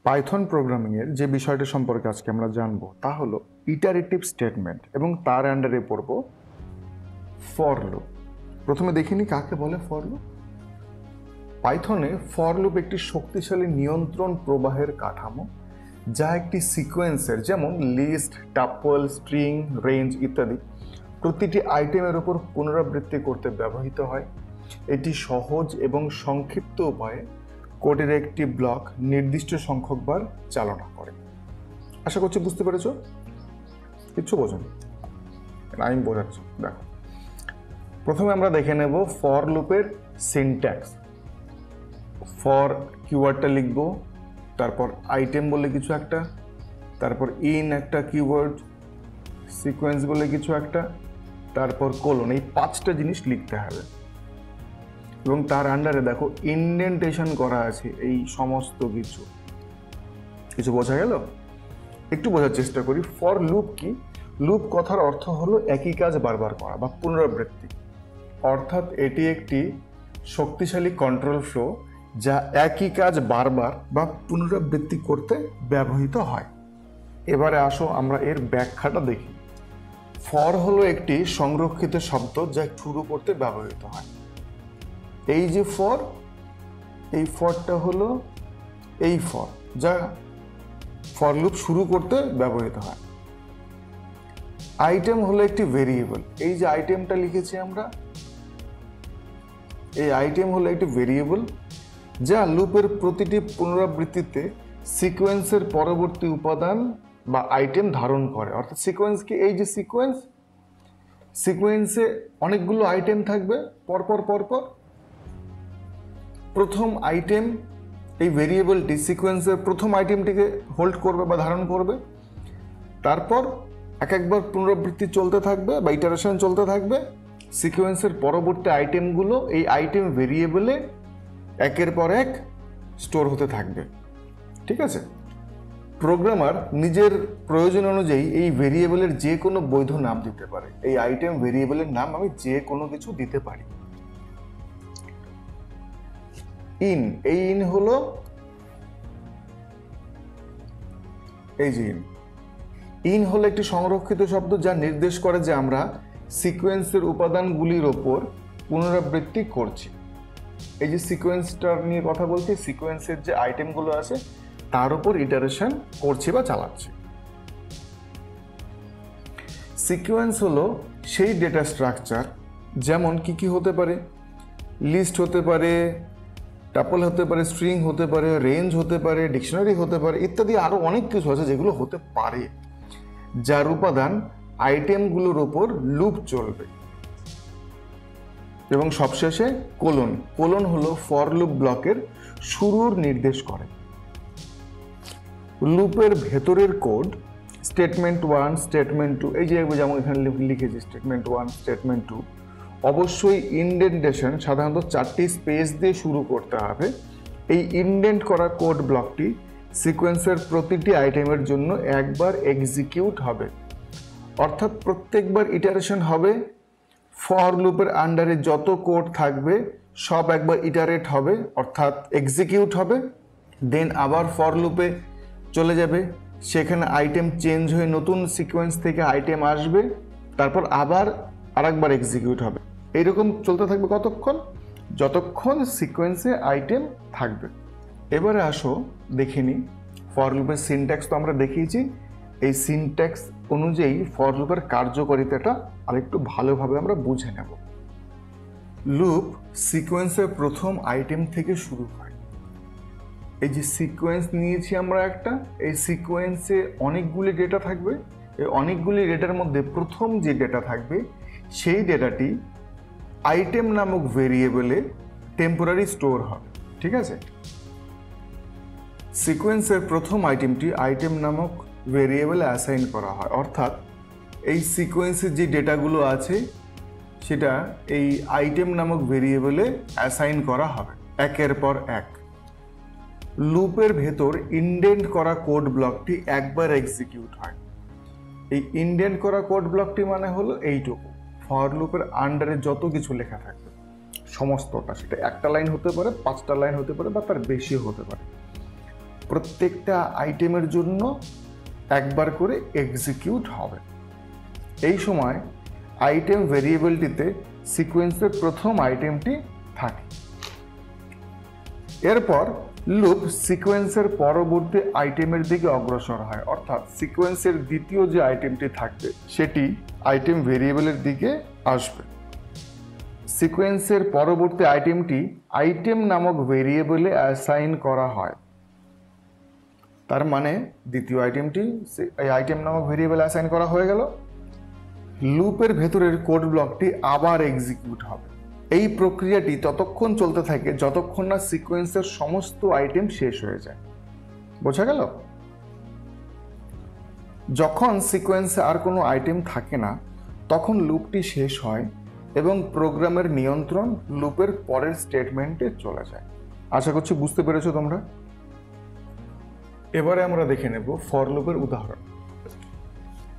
Python প্রোগ্রামিংয়ের যে বিষয়টা সম্পর্কে আজকে আমরা জানবো তা হলো ইটারেটিভ স্টেটমেন্ট এবং তার আন্ডারে পড়ব ফর লুপ। প্রথমে দেখিনি কাকে বলে ফর লুপ। পাইথনে ফর লুপ একটি শক্তিশালী নিয়ন্ত্রণ প্রবাহের কাঠামো, যা একটি সিকোয়েন্সের যেমন লিস্ট, টাপল, স্ট্রিং, রেঞ্জ ইত্যাদি প্রতিটি আইটেমের উপর পুনরাবৃত্তি করতে ব্যবহৃত হয়। এটি সহজ এবং সংক্ষিপ্ত উপায়ে কোডের একটি ব্লক নির্দিষ্ট সংখ্যকবার চালনা করে। আশা করছি বুঝতে পেরেছো। কিচ্ছু বোঝো না, আমি বোঝাচ্ছি। দেখো, প্রথমে আমরা দেখে নেব ফর লুপের সিনট্যাক্স। ফর কিওয়ার্ডটা লিখবো, তারপর আইটেম বলে কিছু একটা, তারপর ইন একটা কিওয়ার্ড, সিকোয়েন্স বলে কিছু একটা, তারপর কোলন। এই 5টা জিনিস লিখতে হবে এবং তার আন্ডারে দেখো ইনডেন্টেশন করা আছে এই সমস্ত কিছু। কিছু বোঝা গেল? একটু বোঝার চেষ্টা করি। ফর লুপ কি? লুপ কথার অর্থ হলো একই কাজ বারবার করা বা পুনরাবৃত্তি। অর্থাৎ এটি একটি শক্তিশালী কন্ট্রোল ফ্লো যা একই কাজ বারবার বা পুনরাবৃত্তি করতে ব্যবহৃত হয়। এবারে আসো আমরা এর ব্যাখ্যাটা দেখি। ফর হলো একটি সংরক্ষিত শব্দ যা শুরু করতে ব্যবহৃত হয়। এই যে ফর, এই ফরটা হলো এই ফর যা ফর লুপ শুরু করতে ব্যবহৃত হয়। আইটেম হলো একটি ভেরিয়েবল। এই যে আইটেমটা লিখেছি আমরা, এই আইটেম হলো একটি ভেরিয়েবল যা লুপের প্রতিটি পুনরাবৃত্তিতে সিকোয়েন্সের পরবর্তী উপাদান বা আইটেম ধারণ করে। অর্থাৎ সিকোয়েন্স কি? এই যে সিকোয়েন্সে অনেকগুলো আইটেম থাকবে পরপর পরপর। প্রথম আইটেম, এই ভেরিয়েবলটি সিকোয়েন্সের প্রথম আইটেমটিকে হোল্ড করবে বা ধারণ করবে। তারপর একবার পুনরাবৃত্তি চলতে থাকবে বা ইটারেশন চলতে থাকবে। সিকোয়েন্সের পরবর্তী আইটেমগুলো এই আইটেম ভেরিয়েবলে একের পর এক স্টোর হতে থাকবে। ঠিক আছে? প্রোগ্রামার নিজের প্রয়োজন অনুযায়ী এই ভেরিয়েবলের যে কোনো বৈধ নাম দিতে পারে। এই আইটেম ভেরিয়েবলের নাম আমি যে কোনো কিছু দিতে পারি। ইন, এই ইন হলো এই যে ইন হলো একটি সংরক্ষিত শব্দ যা নির্দেশ করে যে আমরা সিকোয়েন্সের উপাদানগুলির ওপর পুনরাবৃত্তি করছি। এই যে সিকোয়েন্সটার নিয়ে কথা বলছি, সিকোয়েন্সের যে আইটেমগুলো আছে তার উপর ইটারেশন করছি বা চালাচ্ছি। সিকোয়েন্স হলো সেই ডেটা স্ট্রাকচার, যেমন কি হতে পারে? লিস্ট হতে পারে, টাপল হতে পারে, স্ট্রিং হতে পারে, রেঞ্জ হতে পারে, ডিকশনারি হতে পারে ইত্যাদি আরো অনেক কিছু আছে যেগুলো হতে পারে, যার উপাদান আইটেমগুলোর ওপর লুপ চলবে। এবং সবশেষে কোলন। কোলন হলো ফর লুপ ব্লকের শুরুর নির্দেশ করে। লুপের ভেতরের কোড স্টেটমেন্ট 1, স্টেটমেন্ট 2, এই যে যেমন এখানে লিখেছি স্টেটমেন্ট 1, স্টেটমেন্ট 2, অবশ্যই ইনডেন্টেশন সাধারণত 4টি স্পেস দিয়ে শুরু করতে হবে। এই ইনডেন্ট করা কোড ব্লকটি সিকোয়েন্সের প্রতিটি আইটেমের জন্য একবার এক্সিকিউট হবে। অর্থাৎ প্রত্যেকবার ইটারেশন হবে। ফর লুপের আন্ডারে যত কোড থাকবে সব একবার ইটারেট হবে, অর্থাৎ এক্সিকিউট হবে। দেন আবার ফর লুপে চলে যাবে, সেখানে আইটেম চেঞ্জ হয়ে নতুন সিকোয়েন্স থেকে আইটেম আসবে, তারপর আবার আরেকবার এক্সিকিউট হবে। এইরকম চলতে থাকবে কতক্ষণ? যতক্ষণ সিকোয়েন্সে আইটেম থাকবে। এবারে আসো দেখে নিই ফর লুপের সিনট্যাক্স। তো আমরা দেখিয়েছি, এই সিনট্যাক্স অনুযায়ী ফর লুপের কার্যকারিতাটা আরেকটু ভালোভাবে আমরা বুঝে নেব। লুপ সিকোয়েন্সের প্রথম আইটেম থেকে শুরু হয়। এই যে সিকোয়েন্স নিয়েছি আমরা একটা, এই সিকোয়েন্সে অনেকগুলি ডেটা থাকবে। এই অনেকগুলি ডেটার মধ্যে প্রথম যে ডেটা থাকবে সেই ডেটাটি আইটেম নামক ভেরিয়েবলে টেম্পোরারি স্টোর হবে। ঠিক আছে? সিকোয়েন্সের প্রথম আইটেমটি আইটেম নামক ভেরিয়েবলে অ্যাসাইন করা হয়। অর্থাৎ এই সিকোয়েন্সের যে ডেটাগুলো আছে সেটা এই আইটেম নামক ভেরিয়েবলে অ্যাসাইন করা হবে একের পর এক। লুপের ভেতর ইনডেন্ট করা কোড ব্লকটি একবার এক্সিকিউট হয়। এই ইনডেন্ট করা কোড ব্লকটি মানে হলো এইটুকু। ফর লুপের আন্ডারে যত কিছু লেখা থাকবে সমস্তটা, সেটা একটা লাইন হতে পারে, 5টা লাইন হতে পারে বা তার বেশিও হতে পারে। প্রত্যেকটা আইটেমের জন্য একবার করে এক্সিকিউট হবে। এই সময় আইটেম ভেরিয়েবলটিতে সিকোয়েন্সের প্রথম আইটেমটি থাকে। এরপর লুপ সিকোয়েন্সের পরবর্তী আইটেমের দিকে অগ্রসর হয়, অর্থাৎ সিকোয়েন্সের দ্বিতীয় যে আইটেমটি থাকবে সেটি আইটেম ভেরিয়েবলের দিকে আসবে। সিকোয়েন্সের পরবর্তী আইটেমটি আইটেম নামক ভেরিয়েবলে অ্যাসাইন করা হয়। তার মানে দ্বিতীয় আইটেমটি এই আইটেম নামক ভেরিয়েবলে অ্যাসাইন করা হয়ে গেল। লুপের ভেতরের কোড ব্লকটি আবার এক্সিকিউট হবে। এই প্রক্রিয়াটি ততক্ষণ চলতে থাকে যতক্ষণ না সিকোয়েন্সের সমস্ত আইটেম শেষ হয়ে যায়। বোঝা গেল? যখন সিকোয়েন্সে আর কোনো আইটেম থাকে না তখন লুপটি শেষ হয় এবং প্রোগ্রামের নিয়ন্ত্রণ লুপের পরের স্টেটমেন্টে চলে যায়। আশা করছি বুঝতে পেরেছো তোমরা। এবারে আমরা দেখে নেব ফর লুপের উদাহরণ।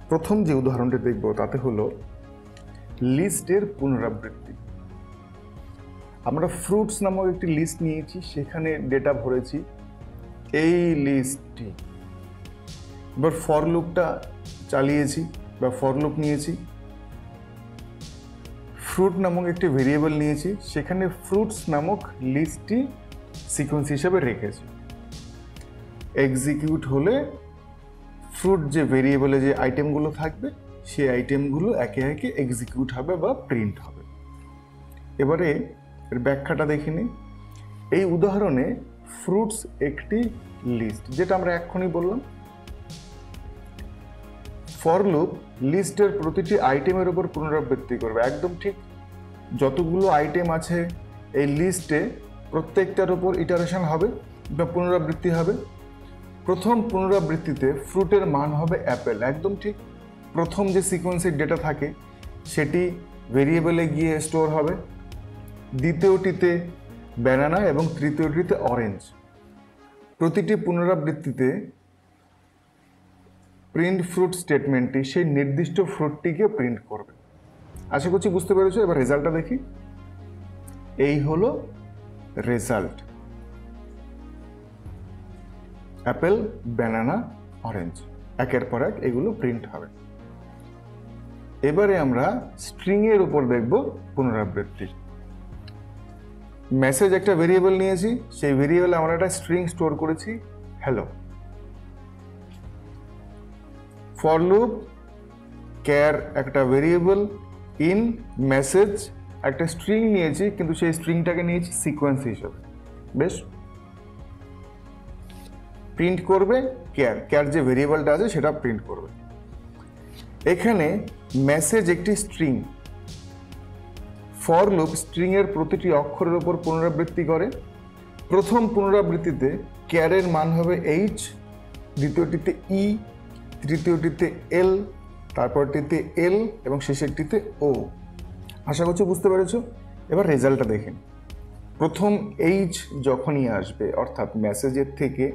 প্রথম যে উদাহরণটি দেখব তাতে হলো লিস্টের পুনরাবৃত্তি। আমরা ফ্রুটস নামক একটি লিস্ট নিয়েছি, সেখানে ডেটা ভরেছি এই লিস্টটি। এবার ফর লুপটা চালিয়েছি বা ফর লুপ নিয়েছি, ফ্রুট নামক একটি ভেরিয়েবল নিয়েছি, সেখানে ফ্রুটস নামক লিস্টটি সিকোয়েন্স হিসেবে রেখেছি। এক্সিকিউট হলে ফ্রুট যে ভেরিয়েবলে যে আইটেমগুলো থাকবে সেই আইটেমগুলো একে একে এক্সিকিউট হবে বা প্রিন্ট হবে। এবারে এর ব্যাখ্যাটা দেখে নিই। এই উদাহরণে ফ্রুটস একটি লিস্ট, যেটা আমরা এক্ষুনি বললাম। ফর লুপ লিস্টের প্রতিটি আইটেমের উপর পুনরাবৃত্তি করবে, একদম ঠিক। যতগুলো আইটেম আছে এই লিস্টে প্রত্যেকটার উপর ইটারেশন হবে বা পুনরাবৃত্তি হবে। প্রথম পুনরাবৃত্তিতে ফ্রুটের মান হবে অ্যাপেল, একদম ঠিক। প্রথম যে সিকোয়েন্সের ডেটা থাকে সেটি ভেরিয়েবলে গিয়ে স্টোর হবে। দ্বিতীয়টিতে ব্যানানা এবং তৃতীয়টিতে অরেঞ্জ। প্রতিটি পুনরাবৃত্তিতে প্রিন্ট ফ্রুট স্টেটমেন্টটি সেই নির্দিষ্ট ফ্রুটটিকে প্রিন্ট করবে। আশা করছি বুঝতে পেরেছো। এবার রেজাল্টটা দেখি। এই হলো রেজাল্ট, অ্যাপেল, ব্যানানা, অরেঞ্জ, একের পর এক এগুলো প্রিন্ট হবে। এবারে আমরা স্ট্রিং এর উপর দেখব পুনরাবৃত্তি। মেসেজ একটা ভেরিয়েবল নিয়েছি, সেই ভেরিয়েবলে আমরা একটা স্ট্রিং স্টোর করেছি হ্যালো। ফর লুপ ক্যার একটা ভেরিয়েবল, ইন মেসেজ একটা স্ট্রিং নিয়েছি, কিন্তু সেই স্ট্রিংটাকে নিয়েছি সিকোয়েন্স হিসেবে। বেশ, প্রিন্ট করবে ক্যার যে ভেরিয়েবলটা আছে সেটা প্রিন্ট করবে। এখানে মেসেজ একটি স্ট্রিং। ফর লুপ স্ট্রিং এর প্রতিটি অক্ষরের উপর পুনরাবৃত্তি করে। প্রথম পুনরাবৃত্তিতে ক্যারের মান হবে এইচ, দ্বিতীয়টিতে ই, তৃতীয়টিতে এল, তারপরটিতে এল এবং শেষেরটিতে ও। আশা করছি বুঝতে পেরেছো। এবার রেজাল্টটা দেখেন। প্রথম এইচ যখনই আসবে, অর্থাৎ মেসেজের থেকে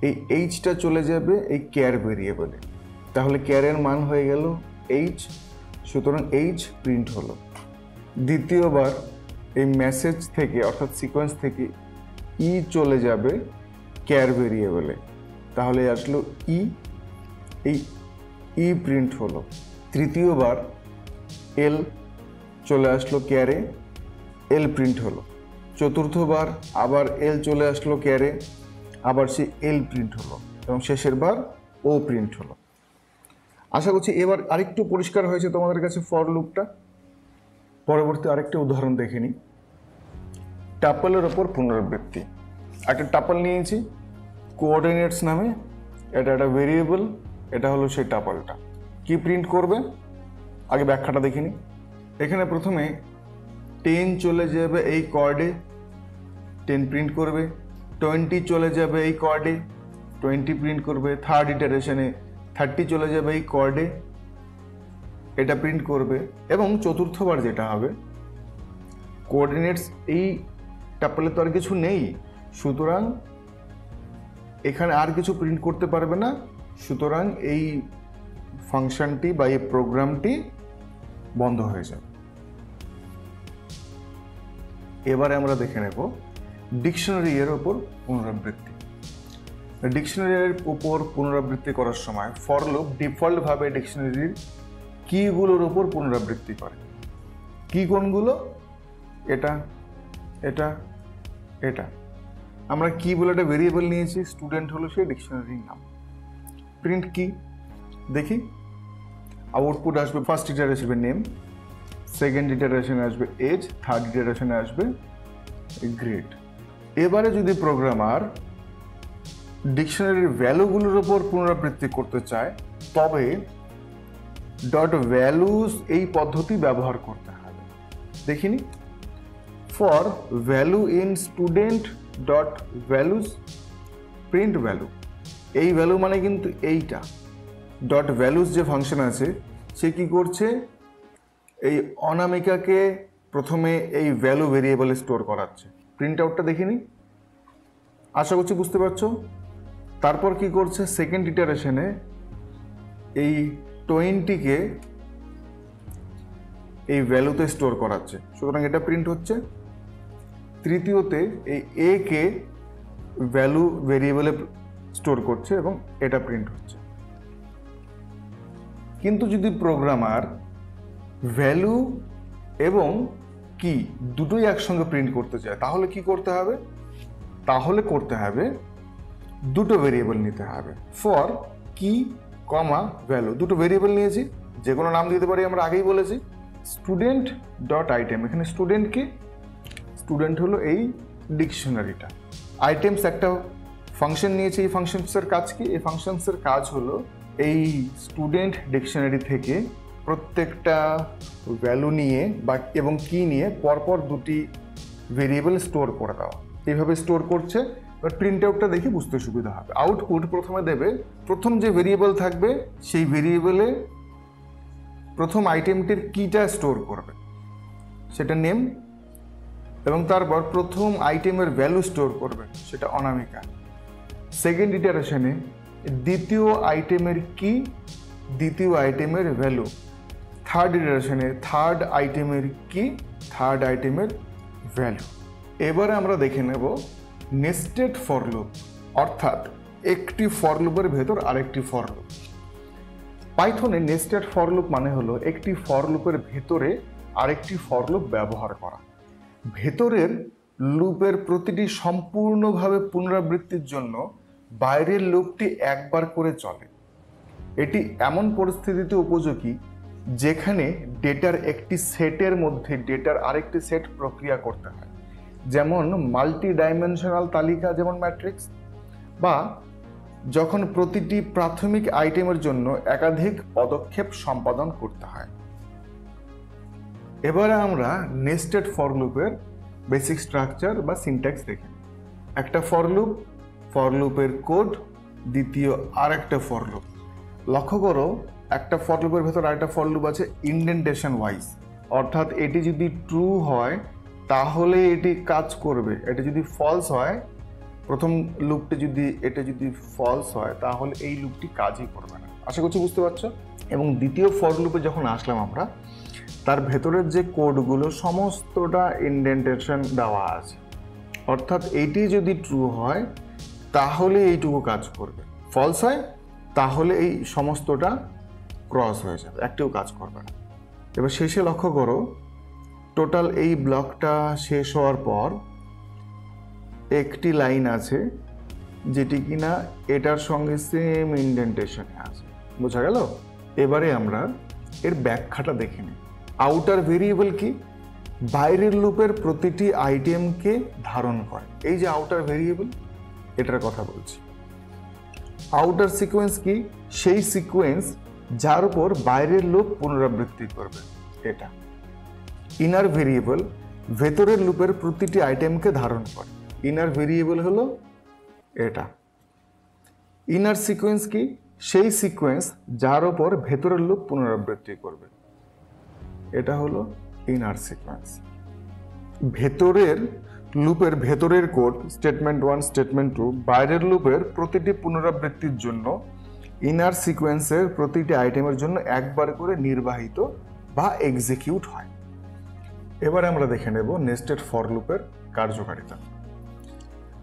এই এইচটা চলে যাবে এই ক্যার ভেরিয়েবলে, তাহলে ক্যারের মান হয়ে গেল এইচ, সুতরাং এইচ প্রিন্ট হলো। দ্বিতীয়বার এই মেসেজ থেকে অর্থাৎ সিকোয়েন্স থেকে ই চলে যাবে ক্যার ভেরিয়েবলে, তাহলে আসলো ই, এই ই প্রিন্ট হলো। তৃতীয়বার এল চলে আসলো ক্যারে, এল প্রিন্ট হলো। চতুর্থবার আবার এল চলে আসলো ক্যারে, আবার সে এল প্রিন্ট হলো এবং শেষের বার ও প্রিন্ট হলো। আশা করছি এবার আরেকটু পরিষ্কার হয়েছে তোমাদের কাছে ফর লুপটা। পরবর্তী আরেকটা উদাহরণ দেখে নিই। টাপলের ওপর পুনরাবৃত্তি। একটা টাপল নিয়েছি কোঅর্ডিনেটস নামে, এটা একটা ভেরিয়েবল, এটা হলো সেই টাপলটা। কি প্রিন্ট করবে আগে ব্যাখ্যাটা দেখে নিই। এখানে প্রথমে 10 চলে যাবে এই কর্ডে, 10 প্রিন্ট করবে। 20 চলে যাবে এই কর্ডে, 20 প্রিন্ট করবে। থার্ড ইটারেশনে 30 চলে যাবে এই কর্ডে, এটা প্রিন্ট করবে। এবং চতুর্থবার যেটা হবে, কোঅর্ডিনেটস এই টাপলে তো আর কিছু নেই, সুতরাং এখানে আর কিছু প্রিন্ট করতে পারবে না, সুতরাং এই ফাংশনটি বা এই প্রোগ্রামটি বন্ধ হয়ে যাবে। এবারে আমরা দেখে নেব ডিকশনারি এর ওপর পুনরাবৃত্তি। ডিকশনারির উপর পুনরাবৃত্তি করার সময় ফর লুপ ডিফল্টভাবে ডিকশনারির কিগুলোর উপর পুনরাবৃত্তি করে। কি কোনগুলো? এটা, এটা, এটা। আমরা কি বলে একটা ভেরিয়েবল নিয়েছি, স্টুডেন্ট হলো সেই ডিকশনারির নাম। প্রিন্ট কি দেখি, আউটপুট আসবে, ফার্স্ট ইটারেশন আসবে নেম, সেকেন্ড ইটারেশনে আসবে এজ, থার্ড ইটারেশনে আসবে গ্রেড। এবারে যদি প্রোগ্রামার ডিকশনারির ভ্যালুগুলোর উপর পুনরাবৃত্তি করতে চায় তবে ডট ভ্যালুজ এই পদ্ধতি ব্যবহার করতে হবে। দেখিনি, for value in student dot values print value. এই ভ্যালু মানে কিন্তু এইটা, ডট ভ্যালুজ যে ফাংশন আছে সে কি করছে, এই অনামিকাকে প্রথমে এই ভ্যালু ভেরিয়েবলে স্টোর করাচ্ছে। প্রিন্ট আউটটা দেখিনি, আশা করছি বুঝতে পারছো। তারপর কি করছে, সেকেন্ড ইটারেশনে এই 20কে এই ভ্যালুতে স্টোর করাচ্ছে, সুতরাং এটা প্রিন্ট হচ্ছে। তৃতীয়তে এই এ কে ভ্যালু ভেরিয়েবলে স্টোর করছে এবং এটা প্রিন্ট হচ্ছে। কিন্তু যদি প্রোগ্রামার ভ্যালু এবং কি দুটোই একসঙ্গে প্রিন্ট করতে চায় তাহলে কি করতে হবে, তাহলে করতে হবে দুটো ভেরিয়েবল নিতে হবে। ফর কি কমা ভ্যালু, দুটো ভেরিয়েবল নিয়েছি, যে কোনো নাম দিতে পারি, আমরা আগেই বলেছি। স্টুডেন্ট ডট আইটেম, এখানে স্টুডেন্ট কি, স্টুডেন্ট হলো এই ডিকশনারিটা। আইটেমস একটা ফাংশন নিয়েছে, এই ফাংশনসের কাজ কি, এই ফাংশনসের কাজ হলো এই স্টুডেন্ট ডিকশনারি থেকে প্রত্যেকটা ভ্যালু নিয়ে বা এবং কি নিয়ে পরপর দুটি ভেরিয়েবল স্টোর করে দেওয়া। এইভাবে স্টোর করছে। এবার প্রিন্ট আউটটা দেখে বুঝতে সুবিধা হবে। আউটপুট প্রথমে দেবে, প্রথম যে ভেরিয়েবল থাকবে সেই ভেরিয়েবলে প্রথম আইটেমটির কিটা স্টোর করবে, সেটা নেম, এবং তারপর প্রথম আইটেমের ভ্যালু স্টোর করবে, সেটা অনামিকা। সেকেন্ড ইটারেশনে দ্বিতীয় আইটেমের কি, দ্বিতীয় আইটেমের ভ্যালু। থার্ড ইটারেশনে থার্ড আইটেমের কি, থার্ড আইটেমের ভ্যালু। এবারে আমরা দেখে নেব নেস্টেড ফর লুপ, অর্থাৎ একটি ফর লুপের ভেতর আরেকটি ফর লুপ। পাইথনে নেস্টেড ফর লুপ মানে হলো একটি ফর লুপের ভেতরে আরেকটি ফর লুপ ব্যবহার করা। ভেতরের লুপের প্রতিটি সম্পূর্ণভাবে পুনরাবৃত্তির জন্য বাইরের লুপটি একবার করে চলে। এটি এমন পরিস্থিতিতে উপযোগী যেখানে ডেটার একটি সেটের মধ্যে ডেটার আরেকটি সেট প্রক্রিয়া করতে হয়, যেমন মাল্টি ডাইমেনশনাল তালিকা, যেমন ম্যাট্রিক্স, বা যখন প্রতিটি প্রাথমিক আইটেমের জন্য একাধিক পদক্ষেপ সম্পাদন করতে হয়। এবারে আমরা নেস্টেড ফর লুপের বেসিক স্ট্রাকচার বা সিনট্যাক্স দেখি। একটা ফর লুপ, ফর লুপের কোড, দ্বিতীয় আর একটা ফর লুপ। লক্ষ্য করো, একটা ফর লুপের ভেতর আরেকটা ফর লুপ আছে ইনডেন্টেশন ওয়াইজ, অর্থাৎ এটি যদি ট্রু হয় তাহলে এটি কাজ করবে, এটি যদি ফলস হয়, প্রথম লুপটি যদি এটা যদি ফলস হয় তাহলে এই লুপটি কাজই করবে না। আশা করছি বুঝতে পারছো। এবং দ্বিতীয় ফর লুপে যখন আসলাম আমরা, তার ভেতরের যে কোডগুলো সমস্তটা ইনডেন্টেশন দেওয়া আছে, অর্থাৎ এইটি যদি ট্রু হয় তাহলে এইটুকু কাজ করবে, ফলস হয় তাহলে এই সমস্তটা ক্রস হয়ে যাবে, একটিও কাজ করবে না। এবার শেষে লক্ষ্য করো, টোটাল এই ব্লকটা শেষ হওয়ার পর একটি লাইন আছে যেটি কিনা এটার সঙ্গে সেম ইনডেন্টেশনে আছে। বোঝা গেল? এবারে আমরা এর ব্যাখ্যাটা দেখে নিই। আউটার ভেরিয়েবল কি? বাইরের লুপের প্রতিটি আইটেমকে ধারণ করে। এই যে আউটার ভেরিয়েবল, এটার কথা বলছি। আউটার সিকোয়েন্স কি? সেই সিকোয়েন্স যার উপর বাইরের লুপ পুনরাবৃত্তি করবে, এটা। ইনার ভেরিয়েবল ভেতরের লুপের প্রতিটি আইটেমকে ধারণ করে। ইনার ভেরিয়েবল হলো এটা। ইনার সিকোয়েন্স কি? সেই সিকোয়েন্স যার উপর ভেতরের লুপ পুনরাবৃত্তি করবে, এটা হলো ইনার সিকোয়েন্স। ভেতরের লুপের ভেতরের কোড স্টেটমেন্ট 1, স্টেটমেন্ট 2, বাইরের লুপের প্রতিটি পুনরাবৃত্তির জন্য ইনার সিকোয়েন্সের প্রতিটি আইটেমের জন্য একবার করে নির্বাহিত বা এক্সিকিউট হয়। এবার আমরা দেখে নেব নেস্টেড ফর লুপের কার্যকারিতা।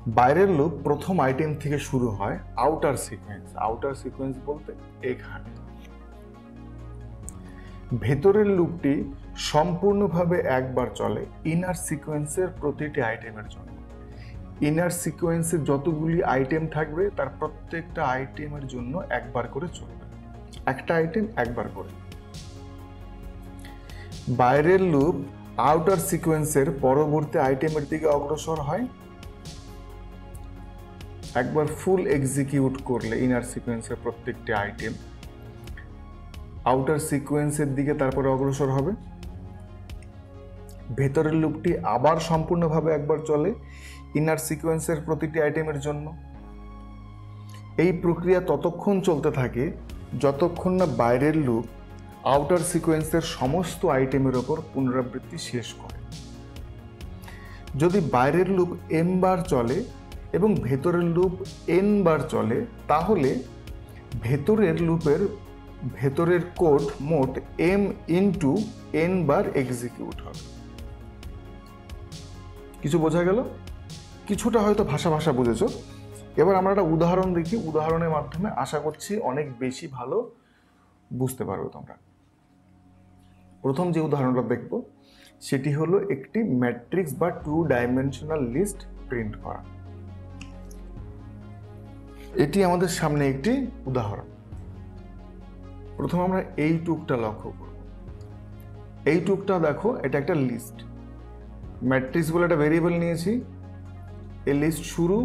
বাইরের লুপ প্রথম আইটেম থেকে শুরু হয় আউটার সিকোয়েন্স। আউটার সিকোয়েন্স বলতে এখানে। ভেতরের লুপটি সম্পূর্ণভাবে একবার চলে ইনার সিকোয়েন্সের প্রতিটি আইটেমের জন্য। ইনার সিকোয়েন্সে যতগুলি আইটেম থাকবে তার প্রত্যেকটা আইটেমের জন্য একবার করে চলবে, একটা আইটেম একবার করে। বাইরের লুপ আউটার সিকোয়েন্সের পরবর্তী আইটেমের দিকে অগ্রসর হয়। একবার ফুল এক্সিকিউট করলে ইনার সিকোয়েন্সের প্রত্যেকটি আইটেম আউটার সিকোয়েন্সের দিকে তারপরে অগ্রসর হবে। ভেতরের লুপটি আবার সম্পূর্ণভাবে একবার চলে ইনার সিকোয়েন্সের প্রতিটি আইটেমের জন্য। এই প্রক্রিয়া ততক্ষণ চলতে থাকে যতক্ষণ না বাইরের লুপ আউটার সিকোয়েন্সের সমস্ত আইটেমের ওপর পুনরাবৃত্তি শেষ করে। যদি বাইরের লুপ m বার চলে এবং ভেতরের লুপ n বার চলে, তাহলে ভেতরের লুপের ভেতরের কোড মোট m ইন্টু n বার এক্সিকিউট হবে। কিছু বোঝা গেল? কিছুটা হয়তো ভাষা বুঝেছো। এবার আমরা একটা উদাহরণ দেখি। উদাহরণের মাধ্যমে আশা করছি অনেক বেশি ভালো বুঝতে পারবে তোমরা। প্রথম যে উদাহরণটা দেখব সেটি হলো একটি ম্যাট্রিক্স বা 2 ডাইমেনশনাল লিস্ট প্রিন্ট করা। এটি আমাদের সামনে একটি উদাহরণ। প্রথম আমরা এই টুকটা লক্ষ্য করব। এই টুকটা দেখো, এটা একটা লিস্ট। ম্যাট্রিক্স বলে একটা ভেরিয়েবল নিয়েছি। এই লিস্ট শুরু,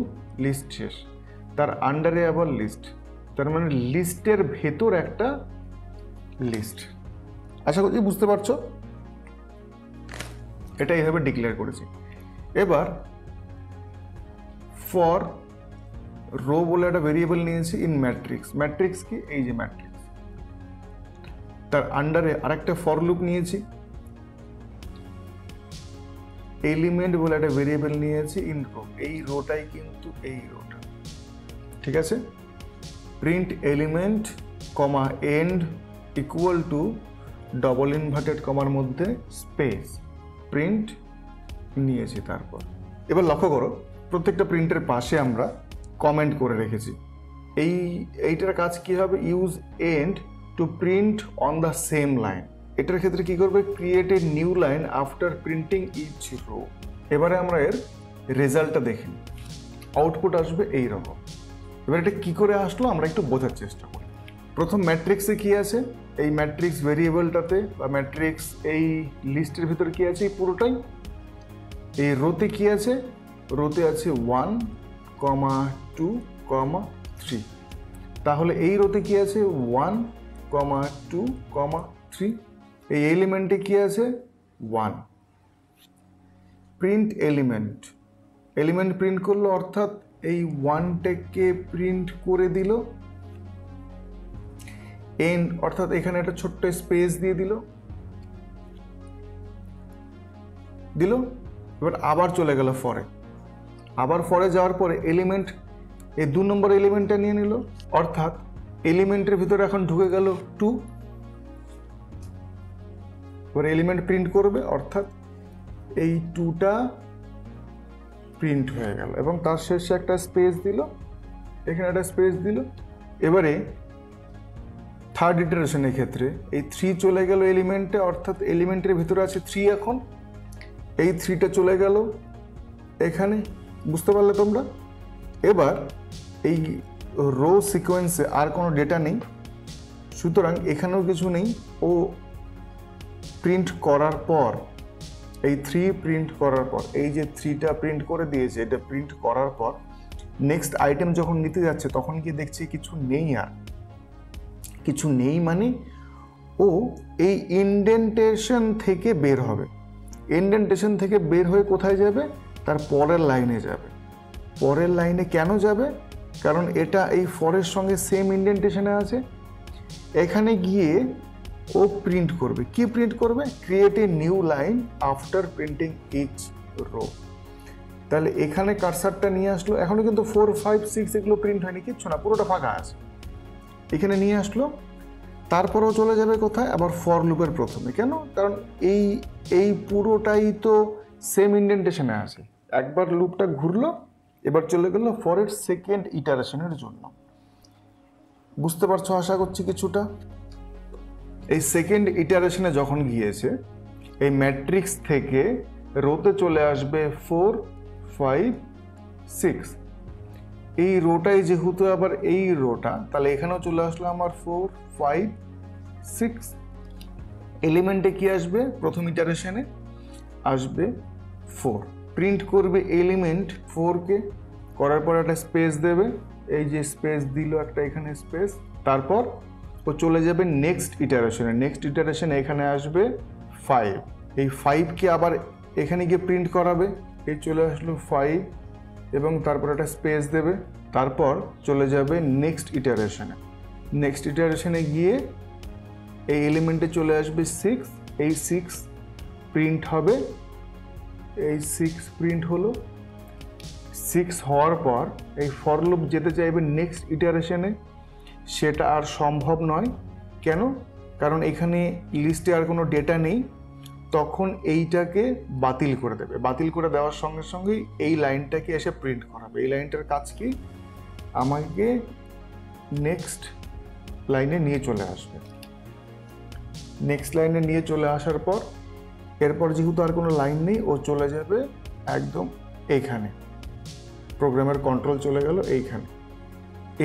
লিস্ট শেষ, তার আন্ডারে আবার লিস্ট, তার মানে লিস্টের ভেতর একটা লিস্ট। আশা করছি বুঝতে পারছো। এটা এইভাবে ডিক্লেয়ার করেছি। এবার ফর রো বলে একটা ভেরিয়েবল নিয়েছি ইন ম্যাট্রিক্স। ম্যাট্রিক্স কি? এই যে ম্যাট্রিক্স, তার আন্ডারে আরেকটা ফর লুপ নিয়েছি। এলিমেন্ট বলে একটা ভেরিয়েবল নিয়েছি ইন রো। এই রোটাই কিন্তু এই রোটা, ঠিক আছে। Print element comma end equal to double inverted কমার মধ্যে স্পেস প্রিন্ট নিয়েছি। তারপর এবার লক্ষ্য করো, প্রত্যেকটা প্রিন্টের পাশে আমরা কমেন্ট করে রেখেছি। এইটার কাজ কি হবে? Use end to print on the same line. এটার ক্ষেত্রে কি করবে? Create a new line after printing each row. এবারে আমরা এর রেজাল্টটা দেখি। আউটপুট আসবে এই রকম। এবার এটা কি করে আসলো আমরা একটু বোঝার চেষ্টা করি। প্রথম ম্যাট্রিক্সে কি আছে? এই ম্যাট্রিক্স ভেরিয়েবলটাতে বা ম্যাট্রিক্স এই লিস্টের ভিতরে কি আছে? এই পুরোটাই। এই রোতে কি আছে? রোতে আছে 1, 2, 3। তাহলে এই রোতে কি আছে? 1, 2, 3। এই এলিমেন্টে কি আছে? 1। Print element. এলিমেন্ট প্রিন্ট করলো, অর্থাৎ এই 1টাকে প্রিন্ট করে দিল। এন্ড অর্থাৎ এখানে একটা ছোট্ট স্পেস দিয়ে দিল। এবার আবার চলে গেল ফরে। আবার ফরে যাওয়ার পরে এলিমেন্ট, এই 2 নম্বর এলিমেন্টটা নিয়ে নিল, অর্থাৎ এলিমেন্টের ভিতরে এখন ঢুকে গেল 2। এবার এলিমেন্ট প্রিন্ট করবে, অর্থাৎ এই 2টা প্রিন্ট হয়ে গেল এবং তার শেষে একটা স্পেস দিল, এখানে একটা স্পেস দিল। এবারে থার্ড ইটারেশনের ক্ষেত্রে এই 3 চলে গেল এলিমেন্টে, অর্থাৎ এলিমেন্টের ভিতরে আছে 3। এখন এই 3টা চলে গেল এখানে। বুঝতে পারলে তোমরা? এবার এই রো সিকোয়েন্সে আর কোনো ডেটা নেই, সুতরাং এখানেও কিছু নেই। ও প্রিন্ট করার পর, এই 3 প্রিন্ট করার পর, এই যে 3টা প্রিন্ট করে দিয়েছে, এটা প্রিন্ট করার পর নেক্সট আইটেম যখন নিতে যাচ্ছে তখন গিয়ে দেখছি কিছু নেই। আর কিছু নেই মানে ও এই ইনডেন্টেশন থেকে বের হবে। ইনডেন্টেশন থেকে বের হয়ে কোথায় যাবে? তার পরের লাইনে যাবে। পরের লাইনে কেন যাবে? কারণ এটা এই ফরের সঙ্গে সেম ইনডেন্টেশনে আছে। এখানে গিয়ে ও প্রিন্ট করবে। কি প্রিন্ট করবে? Create a new line after printing each row. তাহলে এখানে কার্সারটা নিয়ে আসলো। এখনো কিন্তু 4, 5, 6 এগুলো প্রিন্ট হয়নি, কিচ্ছু না, পুরোটা ফাঁকা আছে। এখানে নিয়ে আসলো, তারপরেও চলে যাবে কোথায়? আবার ফর লুপের প্রথমে। কেন? কারণ এই পুরোটাই তো সেম ইনডেন্টেশনে আছে। একবার লুপটা ঘুরলো, এবার চলে গেল ফরের সেকেন্ড ইটারেশনের জন্য। বুঝতে পারছো আশা করছি কিছুটা? এই সেকেন্ড ইটারেশনে যখন গিয়েছে এই ম্যাট্রিক্স থেকে রোতে চলে আসবে 4, 5, 6। এই রোটাই যেহেতু আবার এই রোটা, তাহলে এখানেও চলে আসলো আমার 4, 5, 6। এলিমেন্টে কি আসবে? প্রথম ইটারেশনে আসবে 4। প্রিন্ট করবে এলিমেন্ট 4কে, করার পর একটা স্পেস দেবে, এই যে স্পেস দিল একটা এখানে স্পেস, তারপর ও চলে যাবে নেক্সট ইটারেশনে। নেক্সট ইটারেশনে এখানে আসবে 5। এই 5কে আবার এখানে গিয়ে প্রিন্ট করাবে, এই চলে আসলো 5 এবং তারপর একটা স্পেস দেবে, তারপর চলে যাবে নেক্সট ইটারেশনে। নেক্সট ইটারেশনে গিয়ে এই এলিমেন্টে চলে আসবে 6, এই 6 প্রিন্ট হবে, এই 6 প্রিন্ট হলো। 6 হওয়ার পর এই ফর লুপ যেতে চাইবে নেক্সট ইটারেশনে, সেটা আর সম্ভব নয়। কেন? কারণ এখানে লিস্টে আর কোনো ডেটা নেই, তখন এইটাকে বাতিল করে দেবে। বাতিল করে দেওয়ার সঙ্গে সঙ্গেই এই লাইনটাকে এসে প্রিন্ট করাবে। এই লাইনটার কাজ কি? আমাকে নেক্সট লাইনে নিয়ে চলে আসবে। নেক্সট লাইনে নিয়ে চলে আসার পর এরপর যেহেতু আর কোনো লাইন নেই, ও চলে যাবে একদম এইখানে, প্রোগ্রামের কন্ট্রোল চলে গেল এইখানে।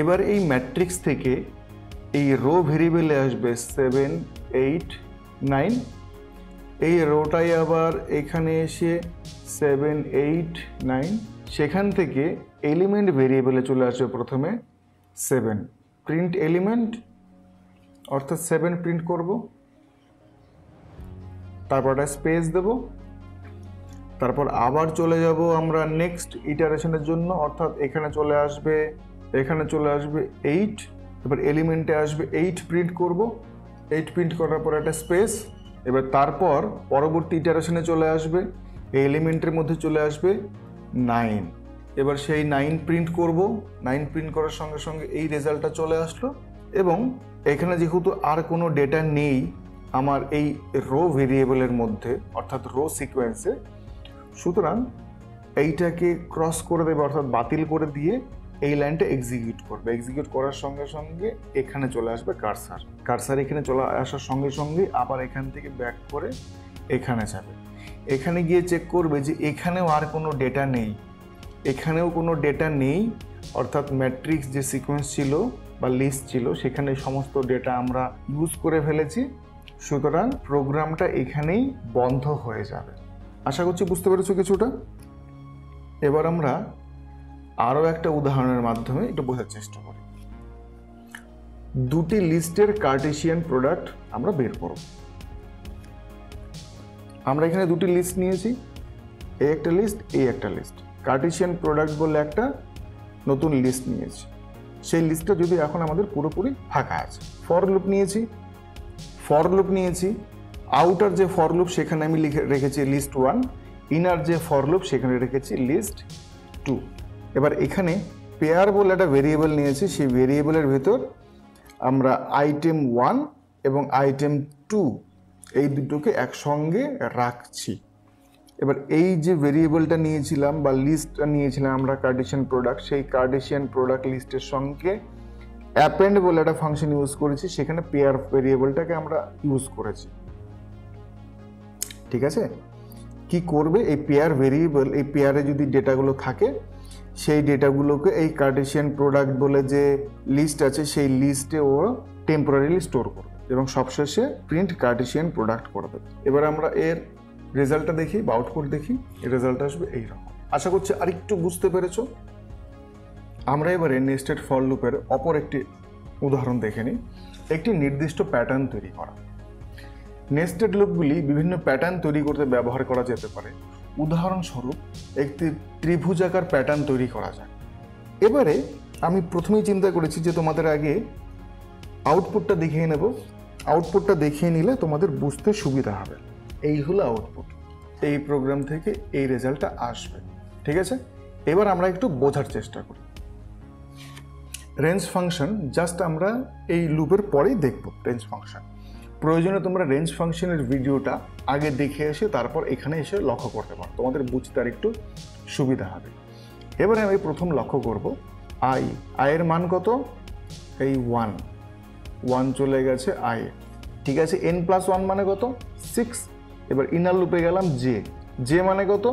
এবার এই ম্যাট্রিক্স থেকে এই রো ভেরিয়েবলে আসবে 7, 8, 9। এই রোটাই আবার এখানে এসে 7, 8, 9। সেখান থেকে এলিমেন্ট ভেরিয়েবলে চলে আসবে প্রথমে 7। প্রিন্ট এলিমেন্ট অর্থাৎ 7 প্রিন্ট করব, তারপর একটা স্পেস দেব, তারপর আবার চলে যাব আমরা নেক্সট ইটারেশনের জন্য, অর্থাৎ এখানে চলে আসবে 8। এবার এলিমেন্টে আসবে 8 প্রিন্ট করব, 8 প্রিন্ট করার পর একটা স্পেস। এবার তারপর পরবর্তী ইটারেশনে চলে আসবে, এই এলিমেন্টের মধ্যে চলে আসবে 9। এবার সেই 9 প্রিন্ট করব, 9 প্রিন্ট করার সঙ্গে সঙ্গে এই রেজাল্টটা চলে আসলো। এবং এখানে যেহেতু আর কোনো ডেটা নেই আমার এই রো ভেরিয়েবলের মধ্যে, অর্থাৎ রো সিকোয়েন্সে, সুতরাং এইটাকে ক্রস করে দেবে, অর্থাৎ বাতিল করে দিয়ে এই লাইনটা এক্সিকিউট করবে। এক্সিকিউট করার সঙ্গে সঙ্গে এখানে চলে আসবে কারসার এখানে চলে আসার সঙ্গে সঙ্গে আবার এখান থেকে ব্যাক করে এখানে যাবে। এখানে গিয়ে চেক করবে যে এখানেও আর কোনো ডেটা নেই, এখানেও কোনো ডেটা নেই, অর্থাৎ ম্যাট্রিক্স যে সিকোয়েন্স ছিল বা লিস্ট ছিল সেখানে সমস্ত ডেটা আমরা ইউজ করে ফেলেছি, সুতরাং প্রোগ্রামটা এখানেই বন্ধ হয়ে যাবে। আশা করছি বুঝতে পেরেছো কিছুটা। এবার আমরা আরও একটা উদাহরণের মাধ্যমে একটু বোঝার চেষ্টা করি। দুটি লিস্টের কার্টেসিয়ান প্রোডাক্ট আমরা বের করব। আমরা এখানে দুটি লিস্ট নিয়েছি, এই একটা লিস্ট, এই একটা লিস্ট। কার্টেসিয়ান প্রোডাক্ট বলে একটা নতুন লিস্ট নিয়েছি, সেই লিস্টটা যদি এখন আমাদের পুরোপুরি ফাঁকা আছে। ফর লুপ নিয়েছি, আউটার যে ফর লুপ সেখানে আমি রেখেছি লিস্ট 1, ইনার যে ফর লুপ সেখানে রেখেছি লিস্ট 2। এবার এখানে পেয়ার বলে একটা ভেরিয়েবল নিয়েছি, সেই ভেরিয়েবলের ভেতর আমরা আইটেম 1 এবং আইটেম 2 এই দুটোকে একসঙ্গে রাখছি। এবার এই যে ভেরিয়েবলটা নিয়েছিলাম বা লিস্টটা নিয়েছিলাম আমরা কার্টেসিয়ান প্রোডাক্ট, সেই কার্টেসিয়ান প্রোডাক্ট লিস্টের সঙ্গে অ্যাপেন্ড বলে একটা ফাংশন ইউজ করেছি, সেখানে পেয়ার ভেরিয়েবলটাকে আমরা ইউজ করেছি। ঠিক আছে? কি করবে এই পেয়ার ভেরিয়েবল, এই পেয়ারে যদি ডেটাগুলো থাকে সেই ডেটাগুলোকে এই কার্টেসিয়ান প্রোডাক্ট বলে যে লিস্ট আছে সেই লিস্টে ও টেম্পোরারিলি স্টোর করবে এবং সবশেষে প্রিন্ট কার্টেসিয়ান প্রোডাক্ট করে দেবে। এবার আমরা এর রেজাল্টটা দেখি বা আউটপুট দেখি, এর রেজাল্ট আসবে এইরকম। আশা করছি আরেকটু বুঝতে পেরেছো। আমরা এবারে নেস্টেড ফর লুপের অপর একটি উদাহরণ দেখে নিই, একটি নির্দিষ্ট প্যাটার্ন তৈরি করা। নেস্টেড লুপগুলি বিভিন্ন প্যাটার্ন তৈরি করতে ব্যবহার করা যেতে পারে। উদাহরণস্বরূপ একটি ত্রিভুজাকার প্যাটার্ন তৈরি করা যায়। এবারে আমি প্রথমেই চিন্তা করেছি যে তোমাদের আগে আউটপুটটা দেখিয়ে নেব, আউটপুটটা দেখিয়ে নিলে তোমাদের বুঝতে সুবিধা হবে। এই হলো আউটপুট, এই প্রোগ্রাম থেকে এই রেজাল্টটা আসবে। ঠিক আছে? এবার আমরা একটু বোঝার চেষ্টা করি। রেঞ্জ ফাংশন জাস্ট আমরা এই লুপের পরেই দেখব। রেঞ্জ ফাংশন প্রয়োজনে তোমরা রেঞ্জ ফাংশনের ভিডিওটা আগে দেখে এসে তারপর এখানে এসে লক্ষ্য করতে পারো, তোমাদের বুঝতে আর একটু সুবিধা হবে। এবারে আমি প্রথম লক্ষ্য করব আয়ের মান কত, এই 1 চলে গেছে আয়, ঠিক আছে। n+1 মানে কত 6, এবার ইনার লুপে গেলাম জে মানে কত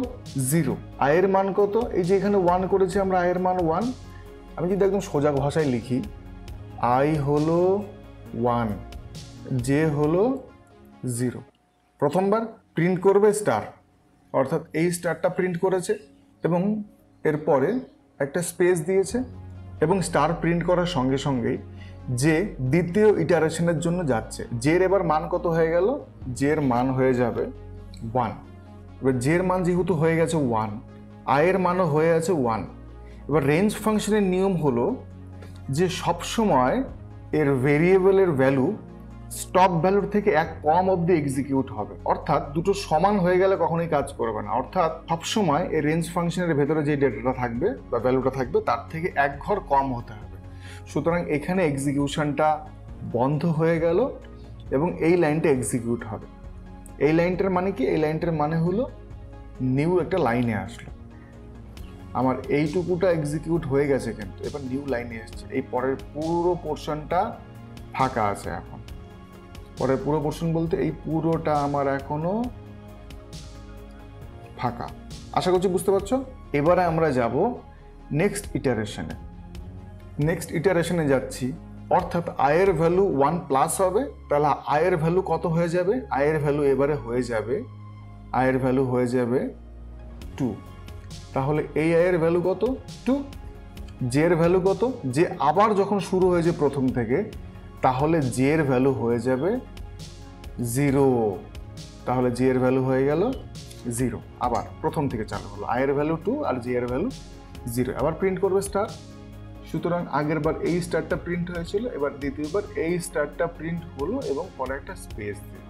0, আয়ের মান কত, এই যে এখানে 1 করেছি আমরা, আয়ের মান 1। আমি যদি একদম সোজা ভাষায় লিখি, আই হলো 1, জে হলো 0। প্রথমবার প্রিন্ট করবে স্টার, অর্থাৎ এই স্টারটা প্রিন্ট করেছে এবং এরপরে একটা স্পেস দিয়েছে এবং স্টার প্রিন্ট করার সঙ্গে সঙ্গেই যে দ্বিতীয় ইটারেশনের জন্য যাচ্ছে। জের এবার মান কত হয়ে গেল, জের মান হয়ে যাবে 1। এবার জের মান যেহেতু হয়ে গেছে 1, আয়ের মানও হয়ে আছে 1। এবার রেঞ্জ ফাংশনের নিয়ম হলো যে সবসময় এর ভেরিয়েবলের ভ্যালু স্টপ ভ্যালুর থেকে এক কম অবধি এক্সিকিউট হবে, অর্থাৎ দুটো সমান হয়ে গেলে কখনোই কাজ করবে না। অর্থাৎ সবসময় এই রেঞ্জ ফাংশনের ভেতরে যে ডেটাটা থাকবে বা ভ্যালুটা থাকবে তার থেকে এক ঘর কম হতে হবে। সুতরাং এখানে এক্সিকিউশনটা বন্ধ হয়ে গেল এবং এই লাইনটা এক্সিকিউট হবে। এই লাইনটার মানে কি, এই লাইনটার মানে হলো নিউ একটা লাইনে আসলো। আমার এইটুকুটা এক্সিকিউট হয়ে গেছে, কিন্তু এবার নিউ লাইনে এসছে। এই পরের পুরো পোর্শনটা ফাঁকা আছে এখন। পরের পুরো পোর্শন বলতে এই পুরোটা আমার এখনো ফাঁকা। আশা করছি বুঝতে পারছো। এবারে আমরা যাব নেক্সট ইটারেশনে যাচ্ছি, অর্থাৎ আয়ের ভ্যালু 1+ হবে। তাহলে আয়ের ভ্যালু কত হয়ে যাবে, আয়ের ভ্যালু এবারে হয়ে যাবে 2। তাহলে এই আয়ের ভ্যালু কত 2, জের ভ্যালু কত, যে আবার যখন শুরু হয়েছে প্রথম থেকে, তাহলে জের ভ্যালু হয়ে যাবে 0। তাহলে জের ভ্যালু হয়ে গেল 0, আবার প্রথম থেকে চালু হলো। আয়ের ভ্যালু 2 আর জের ভ্যালু 0। আবার প্রিন্ট করবে স্টার। সুতরাং আগের বার এই স্টারটা প্রিন্ট হয়েছিল, এবার দ্বিতীয়বার এই স্টারটা প্রিন্ট হলো এবং পরে একটা স্পেস দিল।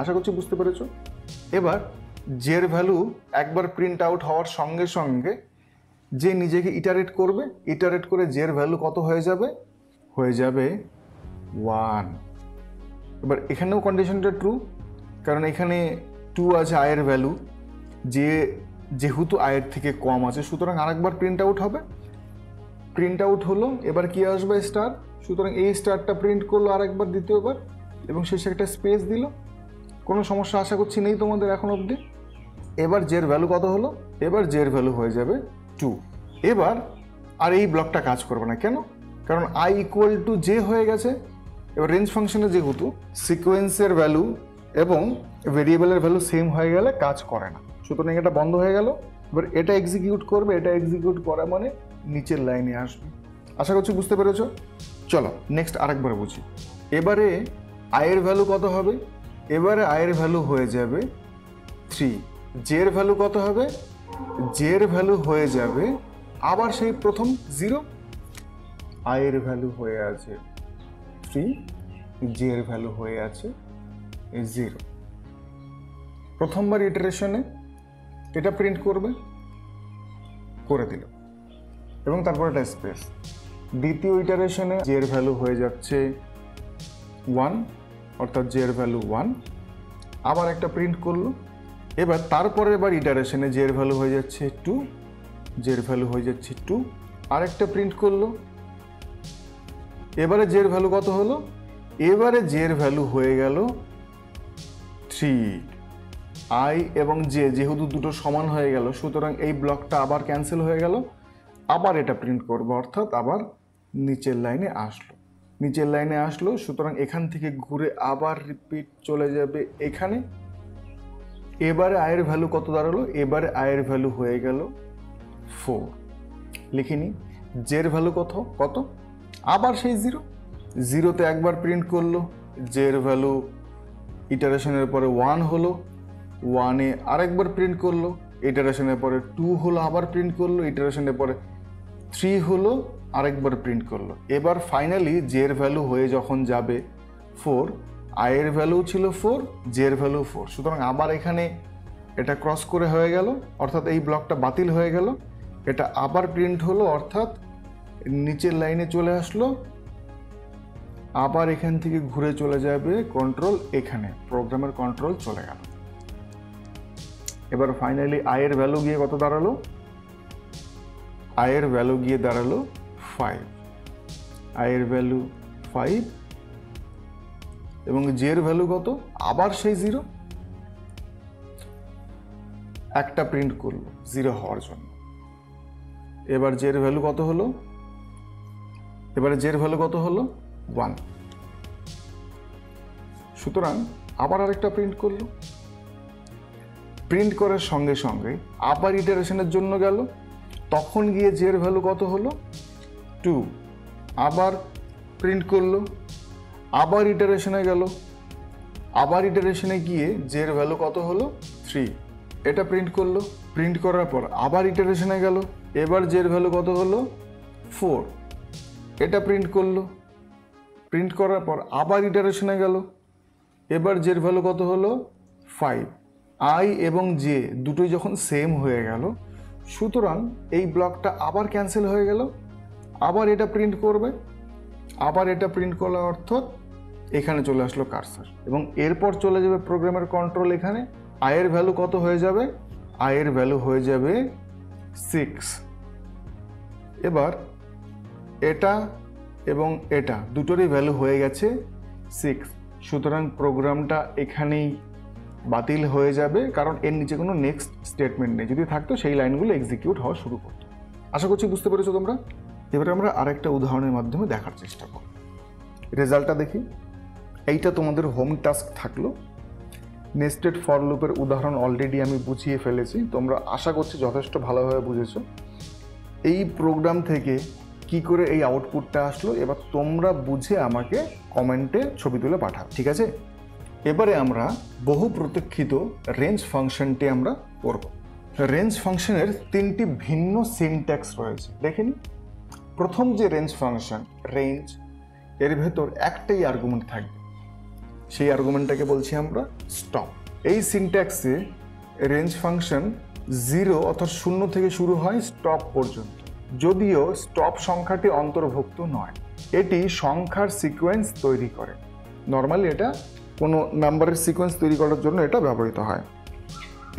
আশা করছি বুঝতে পেরেছো। এবার জের ভ্যালু একবার প্রিন্ট আউট হওয়ার সঙ্গে সঙ্গে যে নিজেকে ইটারেট করে জের ভ্যালু কত হয়ে যাবে 1। এবার এখানেও কন্ডিশনটা ট্রু, কারণ এখানে 2 আছে আয়ের ভ্যালু, যেহেতু আয়ের থেকে কম আছে, সুতরাং আরেকবার প্রিন্ট আউট হবে। প্রিন্ট আউট হলো, এবার কি আসবে স্টার, সুতরাং এই স্টারটা প্রিন্ট করলো আরেকবার দ্বিতীয়বার এবং শেষে একটা স্পেস দিল। কোনো সমস্যা আশা করছি নেই তোমাদের এখন অবধি। এবার জের ভ্যালু কত হলো, এবার জের ভ্যালু হয়ে যাবে 2। এবার আর এই ব্লকটা কাজ করবে না, কেন, কারণ i = j হয়ে গেছে। এবার রেঞ্জ ফাংশনে যেহেতু সিকোয়েন্সের ভ্যালু এবং ভেরিয়েবলের ভ্যালু সেম হয়ে গেলে কাজ করে না, সুতরাং এটা বন্ধ হয়ে গেল। এবার এটা এক্সিকিউট করবে, এটা এক্সিকিউট করা মানে নিচের লাইনে আসবে। আশা করছি বুঝতে পেরেছো। চলো নেক্সট আরেকবার বুঝি। এবারে আয়ের ভ্যালু কত হবে, এবারে আয়ের ভ্যালু হয়ে যাবে 3। জের ভ্যালু কত হবে, জের ভ্যালু হয়ে যাবে আবার সেই প্রথম 0। আয়ের ভ্যালু হয়ে আছে 3, জের ভ্যালু হয়ে আছে 0। প্রথমবার ইটারেশনে এটা প্রিন্ট করে দিল এবং তারপর একটা স্পেস। দ্বিতীয় ইটারেশনে জের ভ্যালু হয়ে যাচ্ছে 1, অর্থাৎ জের ভ্যালু 1, আবার একটা প্রিন্ট করলো। এবার তারপরে এবার ইটারেশনে জের ভ্যালু হয়ে যাচ্ছে 2, জের ভ্যালু হয়ে যাচ্ছে 2, আরেকটা প্রিন্ট করলো। এবারে জের ভ্যালু কত হলো, এবারে জের ভ্যালু হয়ে গেল 3। আই এবং জে যেহেতু দুটো সমান হয়ে গেল, সুতরাং এই ব্লকটা আবার ক্যান্সেল হয়ে গেল। আবার এটা প্রিন্ট করবো, অর্থাৎ আবার নিচের লাইনে আসলো। সুতরাং এখান থেকে ঘুরে আবার রিপিট চলে যাবে এখানে। এবারে আয়ের ভ্যালু কত দাঁড়ালো, এবারে আয়ের ভ্যালু হয়ে গেল 4। লিখিনি। জের ভ্যালু কত, আবার সেই 0তে একবার প্রিন্ট করলো। জের ভ্যালু ইটারেশনের পরে 1 হলো, 1-এ আরেকবার প্রিন্ট করলো। ইটারেশনের পরে 2 হলো, আবার প্রিন্ট করলো। ইটারেশনের পরে 3 হলো, আরেকবার প্রিন্ট করলো। এবার ফাইনালি জের ভ্যালু হয়ে যখন যাবে 4, আয়ের ভ্যালু ছিল 4, জের ভ্যালু 4, সুতরাং আবার এখানে এটা ক্রস করে হয়ে গেল, অর্থাৎ এই ব্লকটা বাতিল হয়ে গেল। এটা আবার প্রিন্ট হলো, অর্থাৎ নিচের লাইনে চলে আসলো। আবার এখান থেকে ঘুরে চলে যাবে কন্ট্রোল, এখানে প্রোগ্রামের কন্ট্রোল চলে গেল। এবার ফাইনালি আয়ের ভ্যালু গিয়ে কত দাঁড়ালো, আয়ের ভ্যালু গিয়ে দাঁড়ালো 5, আয়ের ভ্যালু 5 এবং জের ভ্যালু কত, আবার সেই 0, একটা প্রিন্ট করলো 0 হওয়ার জন্য। এবার জের ভ্যালু কত হলো, এবারে জের ভ্যালু কত হলো 1, সুতরাং আবার আরেকটা প্রিন্ট করলো। প্রিন্ট করার সঙ্গে সঙ্গে আবার ইটারেশনের জন্য গেল, তখন গিয়ে জের ভ্যালু কত হলো 2, আবার প্রিন্ট করলো, আবার ইটারেশনে গেল, আবার ইটারেশনে গিয়ে জের ভ্যালু কত হলো 3, এটা প্রিন্ট করলো। প্রিন্ট করার পর আবার ইটারেশনে গেল, এবার জের ভ্যালু কত হলো 4, এটা প্রিন্ট করলো। প্রিন্ট করার পর আবার ইটারেশনে গেল, এবার জের ভ্যালু কত হলো 5, আই এবং জে দুটোই যখন সেম হয়ে গেল, সুতরাং এই ব্লকটা আবার ক্যান্সেল হয়ে গেল, আবার এটা প্রিন্ট করবে, আবার এটা প্রিন্ট করার অর্থ এখানে চলে আসলো কার্সার এবং এরপর চলে যাবে প্রোগ্রামের কন্ট্রোল। এখানে আয়ের ভ্যালু কত হয়ে যাবে, আয়ের ভ্যালু হয়ে যাবে 6। এবার এটা এবং এটা দুটোরই ভ্যালু হয়ে গেছে 6, সুতরাং প্রোগ্রামটা এখানেই বাতিল হয়ে যাবে, কারণ এর নিচে কোনো নেক্সট স্টেটমেন্ট নেই। যদি থাকতো সেই লাইনগুলো এক্সিকিউট হওয়া শুরু করতো। আশা করছি বুঝতে পেরেছো তোমরা। এবারে আমরা আরেকটা উদাহরণের মাধ্যমে দেখার চেষ্টা করব। রেজাল্টটা দেখি। এইটা তোমাদের হোম টাস্ক থাকলো। নেস্টেড ফর লুপের উদাহরণ অলরেডি আমি বুঝিয়ে ফেলেছি, তোমরা আশা করছি যথেষ্ট ভালোভাবে বুঝেছো। এই প্রোগ্রাম থেকে কি করে এই আউটপুটটা আসলো, এবার তোমরা বুঝে আমাকে কমেন্টে ছবি তুলে পাঠাও, ঠিক আছে? এবারে আমরা বহু প্রতীক্ষিত রেঞ্জ ফাংশনটি আমরা পড়ব। রেঞ্জ ফাংশনের 3টি ভিন্ন সিনট্যাক্স রয়েছে, দেখে নিই। প্রথম যে রেঞ্জ ফাংশন রেঞ্জ, এর ভেতর একটাই আর্গুমেন্ট থাকবে, সেই আর্গুমেন্টটাকে বলছি আমরা স্টপ। এই সিনট্যাক্সে রেঞ্জ ফাংশন 0 অর্থাৎ 0 থেকে শুরু হয় স্টপ পর্যন্ত, যদিও স্টপ সংখ্যাটি অন্তর্ভুক্ত নয়। এটি সংখ্যার সিকোয়েন্স তৈরি করে। নর্মালি এটা কোনো নাম্বারের সিকোয়েন্স তৈরি করার জন্য এটা ব্যবহৃত হয়।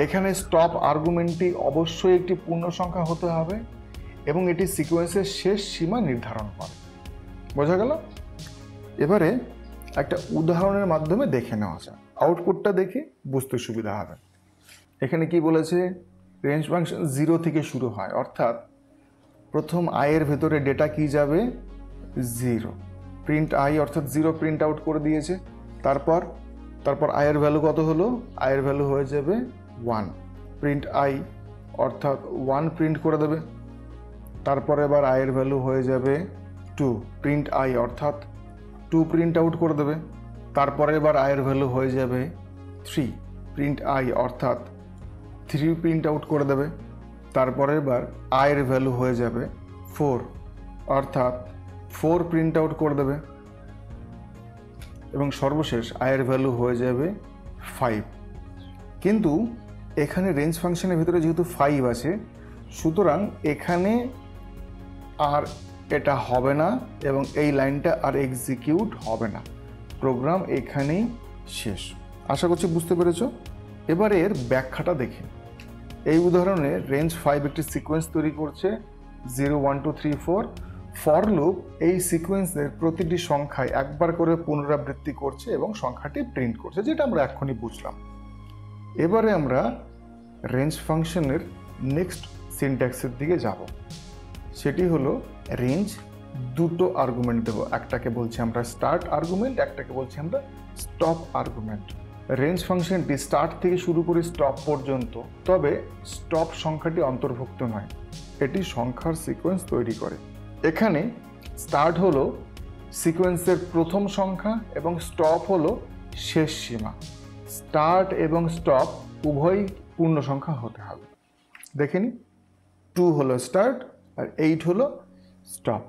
এখানে স্টপ আর্গুমেন্টটি অবশ্যই একটি পূর্ণ সংখ্যা হতে হবে এবং এটি সিকোয়েন্সের শেষ সীমা নির্ধারণ করে। বোঝা গেল? এবারে একটা উদাহরণের মাধ্যমে দেখে নেওয়া যায়, আউটপুটটা দেখে বুঝতে সুবিধা হবে। এখানে কি বলেছে, রেঞ্জ ফাংশন 0 থেকে শুরু হয়, অর্থাৎ প্রথম আয়ের ভেতরে ডেটা কি যাবে 0, প্রিন্ট আই অর্থাৎ 0 প্রিন্ট আউট করে দিয়েছে। তারপর আয়ের ভ্যালু কত হলো, আয়ের ভ্যালু হয়ে যাবে 1, প্রিন্ট আই অর্থাৎ 1 প্রিন্ট করে দেবে। তারপরে এবার আয়ের ভ্যালু হয়ে যাবে 2, প্রিন্ট আই অর্থাৎ 2 প্রিন্ট আউট করে দেবে। তারপরে এবার আয়ের ভ্যালু হয়ে যাবে 3, প্রিন্ট আই অর্থাৎ 3 প্রিন্ট আউট করে দেবে। তারপরে এবার আয়ের ভ্যালু হয়ে যাবে 4, অর্থাৎ 4 প্রিন্ট আউট করে দেবে এবং সর্বশেষ আয়ের ভ্যালু হয়ে যাবে 5। কিন্তু এখানে রেঞ্জ ফাংশনের ভিতরে যেহেতু 5 আছে, সুতরাং এখানে আর এটা হবে না এবং এই লাইনটা আর এক্সিকিউট হবে না, প্রোগ্রাম এখানেই শেষ। আশা করছি বুঝতে পেরেছো। এবারে এর ব্যাখ্যাটা দেখি। এই উদাহরণে রেঞ্জ 5 একটি সিকোয়েন্স তৈরি করছে 0 1 2 3 4। ফর লুপ এই সিকোয়েন্সের প্রতিটি সংখ্যায় একবার করে পুনরাবৃত্তি করছে এবং সংখ্যাটি প্রিন্ট করছে, যেটা আমরা এখনই বুঝলাম। এবারে আমরা রেঞ্জ ফাংশনের নেক্সট সিনট্যাক্সের দিকে যাব। সেটি হলো রেঞ্জ দুটো আর্গুমেন্ট দেবো, একটাকে বলছি আমরা স্টার্ট আর্গুমেন্ট, একটাকে বলছি আমরা স্টপ আর্গুমেন্ট। রেঞ্জ ফাংশনটি স্টার্ট থেকে শুরু করে স্টপ পর্যন্ত, তবে স্টপ সংখ্যাটি অন্তর্ভুক্ত নয়, এটি সংখ্যার সিকোয়েন্স তৈরি করে। এখানে স্টার্ট হলো সিকোয়েন্সের প্রথম সংখ্যা এবং স্টপ হলো শেষ সীমা। স্টার্ট এবং স্টপ উভয়ই পূর্ণ সংখ্যা হতে হবে। দেখে নিই, 2 হলো স্টার্ট আর 8 হলো স্টপ।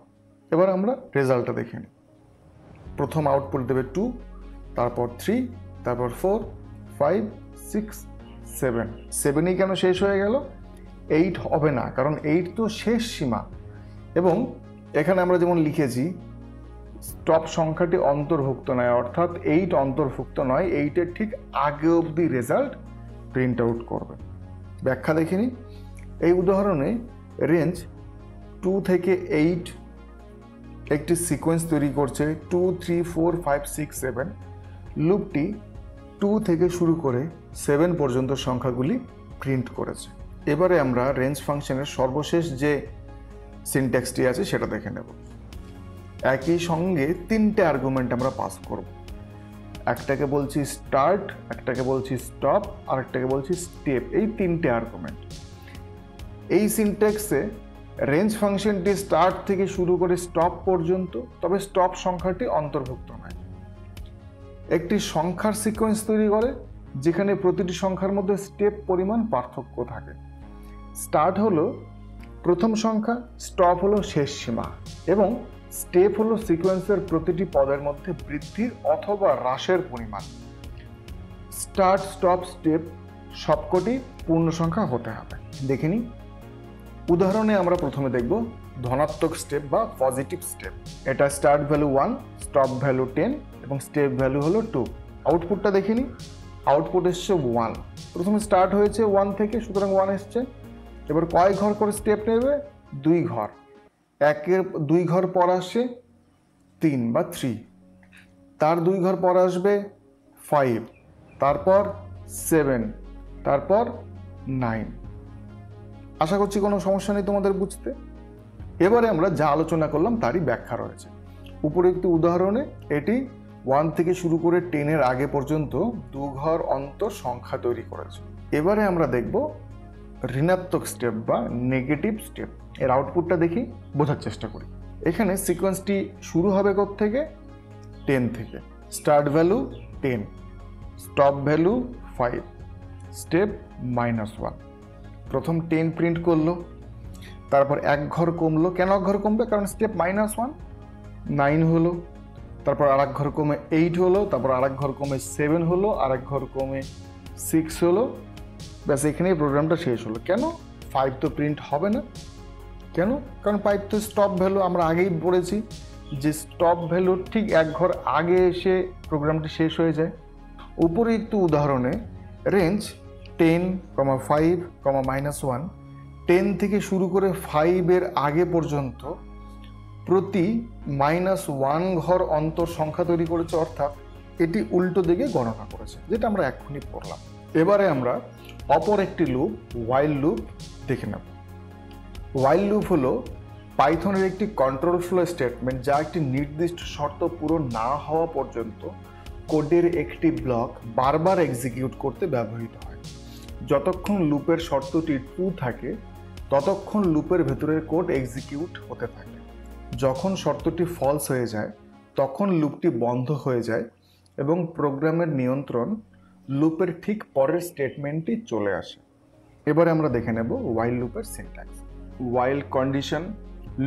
এবার আমরা রেজাল্টটা দেখে নিই। প্রথম আউটপুট দেবে 2, তারপর 3, তারপর 4 5 6 7। 7ই কেন শেষ হয়ে গেল? 8 হবে না, কারণ 8 তো শেষ সীমা। এবং এখানে আমরা যেমন লিখেছি স্টপ সংখ্যাটি অন্তর্ভুক্ত নয়, অর্থাৎ 8 অন্তর্ভুক্ত নয়, 8-এর ঠিক আগে অবধি রেজাল্ট প্রিন্ট আউট করবে। ব্যাখ্যা দেখে নিই। এই উদাহরণে রেঞ্জ 2 থেকে 8 একটি সিকোয়েন্স তৈরি করছে 2 3 4 5 6 7। লুপটি 2 থেকে শুরু করে 7 পর্যন্ত সংখ্যাগুলি প্রিন্ট করেছে। এবারে আমরা রেঞ্জ ফাংশনের সর্বশেষ যে সিনট্যাক্সটি আছে সেটা দেখে নেব। একই সঙ্গে 3টে আর্গুমেন্ট আমরা পাস করব। একটাকে বলছি স্টার্ট, একটাকে বলছি স্টপ, আর একটাকে বলছি স্টেপ। এই 3টে আর্গুমেন্ট। এই সিনট্যাক্সে রেঞ্জ ফাংশনটি স্টার্ট থেকে শুরু করে স্টপ পর্যন্ত, তবে স্টপ সংখ্যাটি অন্তর্ভুক্ত নয়। একটি সংখ্যার সিকোয়েন্স তৈরি করে যেখানে প্রতিটি সংখ্যার মধ্যে স্টেপ পরিমাণ পার্থক্য থাকে। স্টার্ট হলো প্রথম সংখ্যা, স্টপ হলো শেষ সীমা, এবং স্টেপ হলো সিকোয়েন্সের প্রতিটি পদের মধ্যে বৃদ্ধির অথবা হ্রাসের পরিমাণ। স্টার্ট, স্টপ, স্টেপ সবকটি পূর্ণ সংখ্যা হতে হবে। দেখিনি উদাহরণে আমরা প্রথমে দেখব ধনাত্মক স্টেপ বা পজিটিভ স্টেপ। এটা স্টার্ট ভ্যালু 1, স্টপ ভ্যালু 10 এবং স্টেপ ভ্যালু হলো 2। আউটপুটটা দেখিনি। আউটপুট এসছে 1। প্রথমে স্টার্ট হয়েছে 1 থেকে, সুতরাং 1 এসছে। এবার কয় ঘর করে স্টেপ নেবে? 2 ঘর। 2 ঘর পর আসে 3 বা 3, তার 2 ঘর পর আসবে 5, তারপর 7, তারপর 9। আশা করছি কোনো সমস্যা নেই তোমাদের বুঝতে। এবারে আমরা যা আলোচনা করলাম তারই ব্যাখ্যা রয়েছে। উপরোক্ত উদাহরণে এটি 1 থেকে শুরু করে 10-এর আগে পর্যন্ত 2 ঘর অন্তর সংখ্যা তৈরি করেছে। এবারে আমরা দেখব ঋণাত্মক স্টেপ বা নেগেটিভ স্টেপ। এর আউটপুটটা দেখি, বোঝার চেষ্টা করি। এখানে সিকোয়েন্সটি শুরু হবে থেকে 10 থেকে। Start value 10, stop value 5, step -1। প্রথম 10 প্রিন্ট করলো, তারপর 1 ঘর কমলো। কেন 1 ঘর কমবে? কারণ স্টেপ -1, 9 হলো। তারপর আর 1 ঘর কমে 8 হলো, তারপর আর 1 ঘর কমে 7 হলো, আর 1 ঘর কমে 6 হলো। ব্যাস, এখানেই প্রোগ্রামটা শেষ হলো। কেন? 5 তো প্রিন্ট হবে না। কেন? কারণ 5 তো স্টপ ভ্যালু। আমরা আগেই পড়েছি যে স্টপ ভ্যালুর ঠিক 1 ঘর আগে এসে প্রোগ্রামটি শেষ হয়ে যায়। উপরোক্ত উদাহরণে রেঞ্জ 10, 5, -1, 10 থেকে শুরু করে 5-এর আগে পর্যন্ত প্রতি -1 ঘর অন্তর সংখ্যা তৈরি করেছে, অর্থাৎ এটি উল্টো দিকে গণনা করেছে, যেটা আমরা এক্ষুনি পড়লাম। এবারে আমরা অপর একটি লুপ, ওয়াইল লুপ দেখে নেব। ওয়াইল লুপ হলো পাইথনের একটি কন্ট্রোল ফ্লো স্টেটমেন্ট, যা একটি নির্দিষ্ট শর্ত পূরণ না হওয়া পর্যন্ত কোডের একটি ব্লক বারবার এক্সিকিউট করতে ব্যবহৃত হয়। যতক্ষণ লুপের শর্তটি ট্রু থাকে ততক্ষণ লুপের ভেতরের কোড এক্সিকিউট হতে থাকে। যখন শর্তটি ফলস হয়ে যায় তখন লুপটি বন্ধ হয়ে যায় এবং প্রোগ্রামের নিয়ন্ত্রণ লুপের ঠিক পরের স্টেটমেন্টটি চলে আসে। এবারে আমরা দেখে নেব ওয়াইল লুপের syntax. While condition,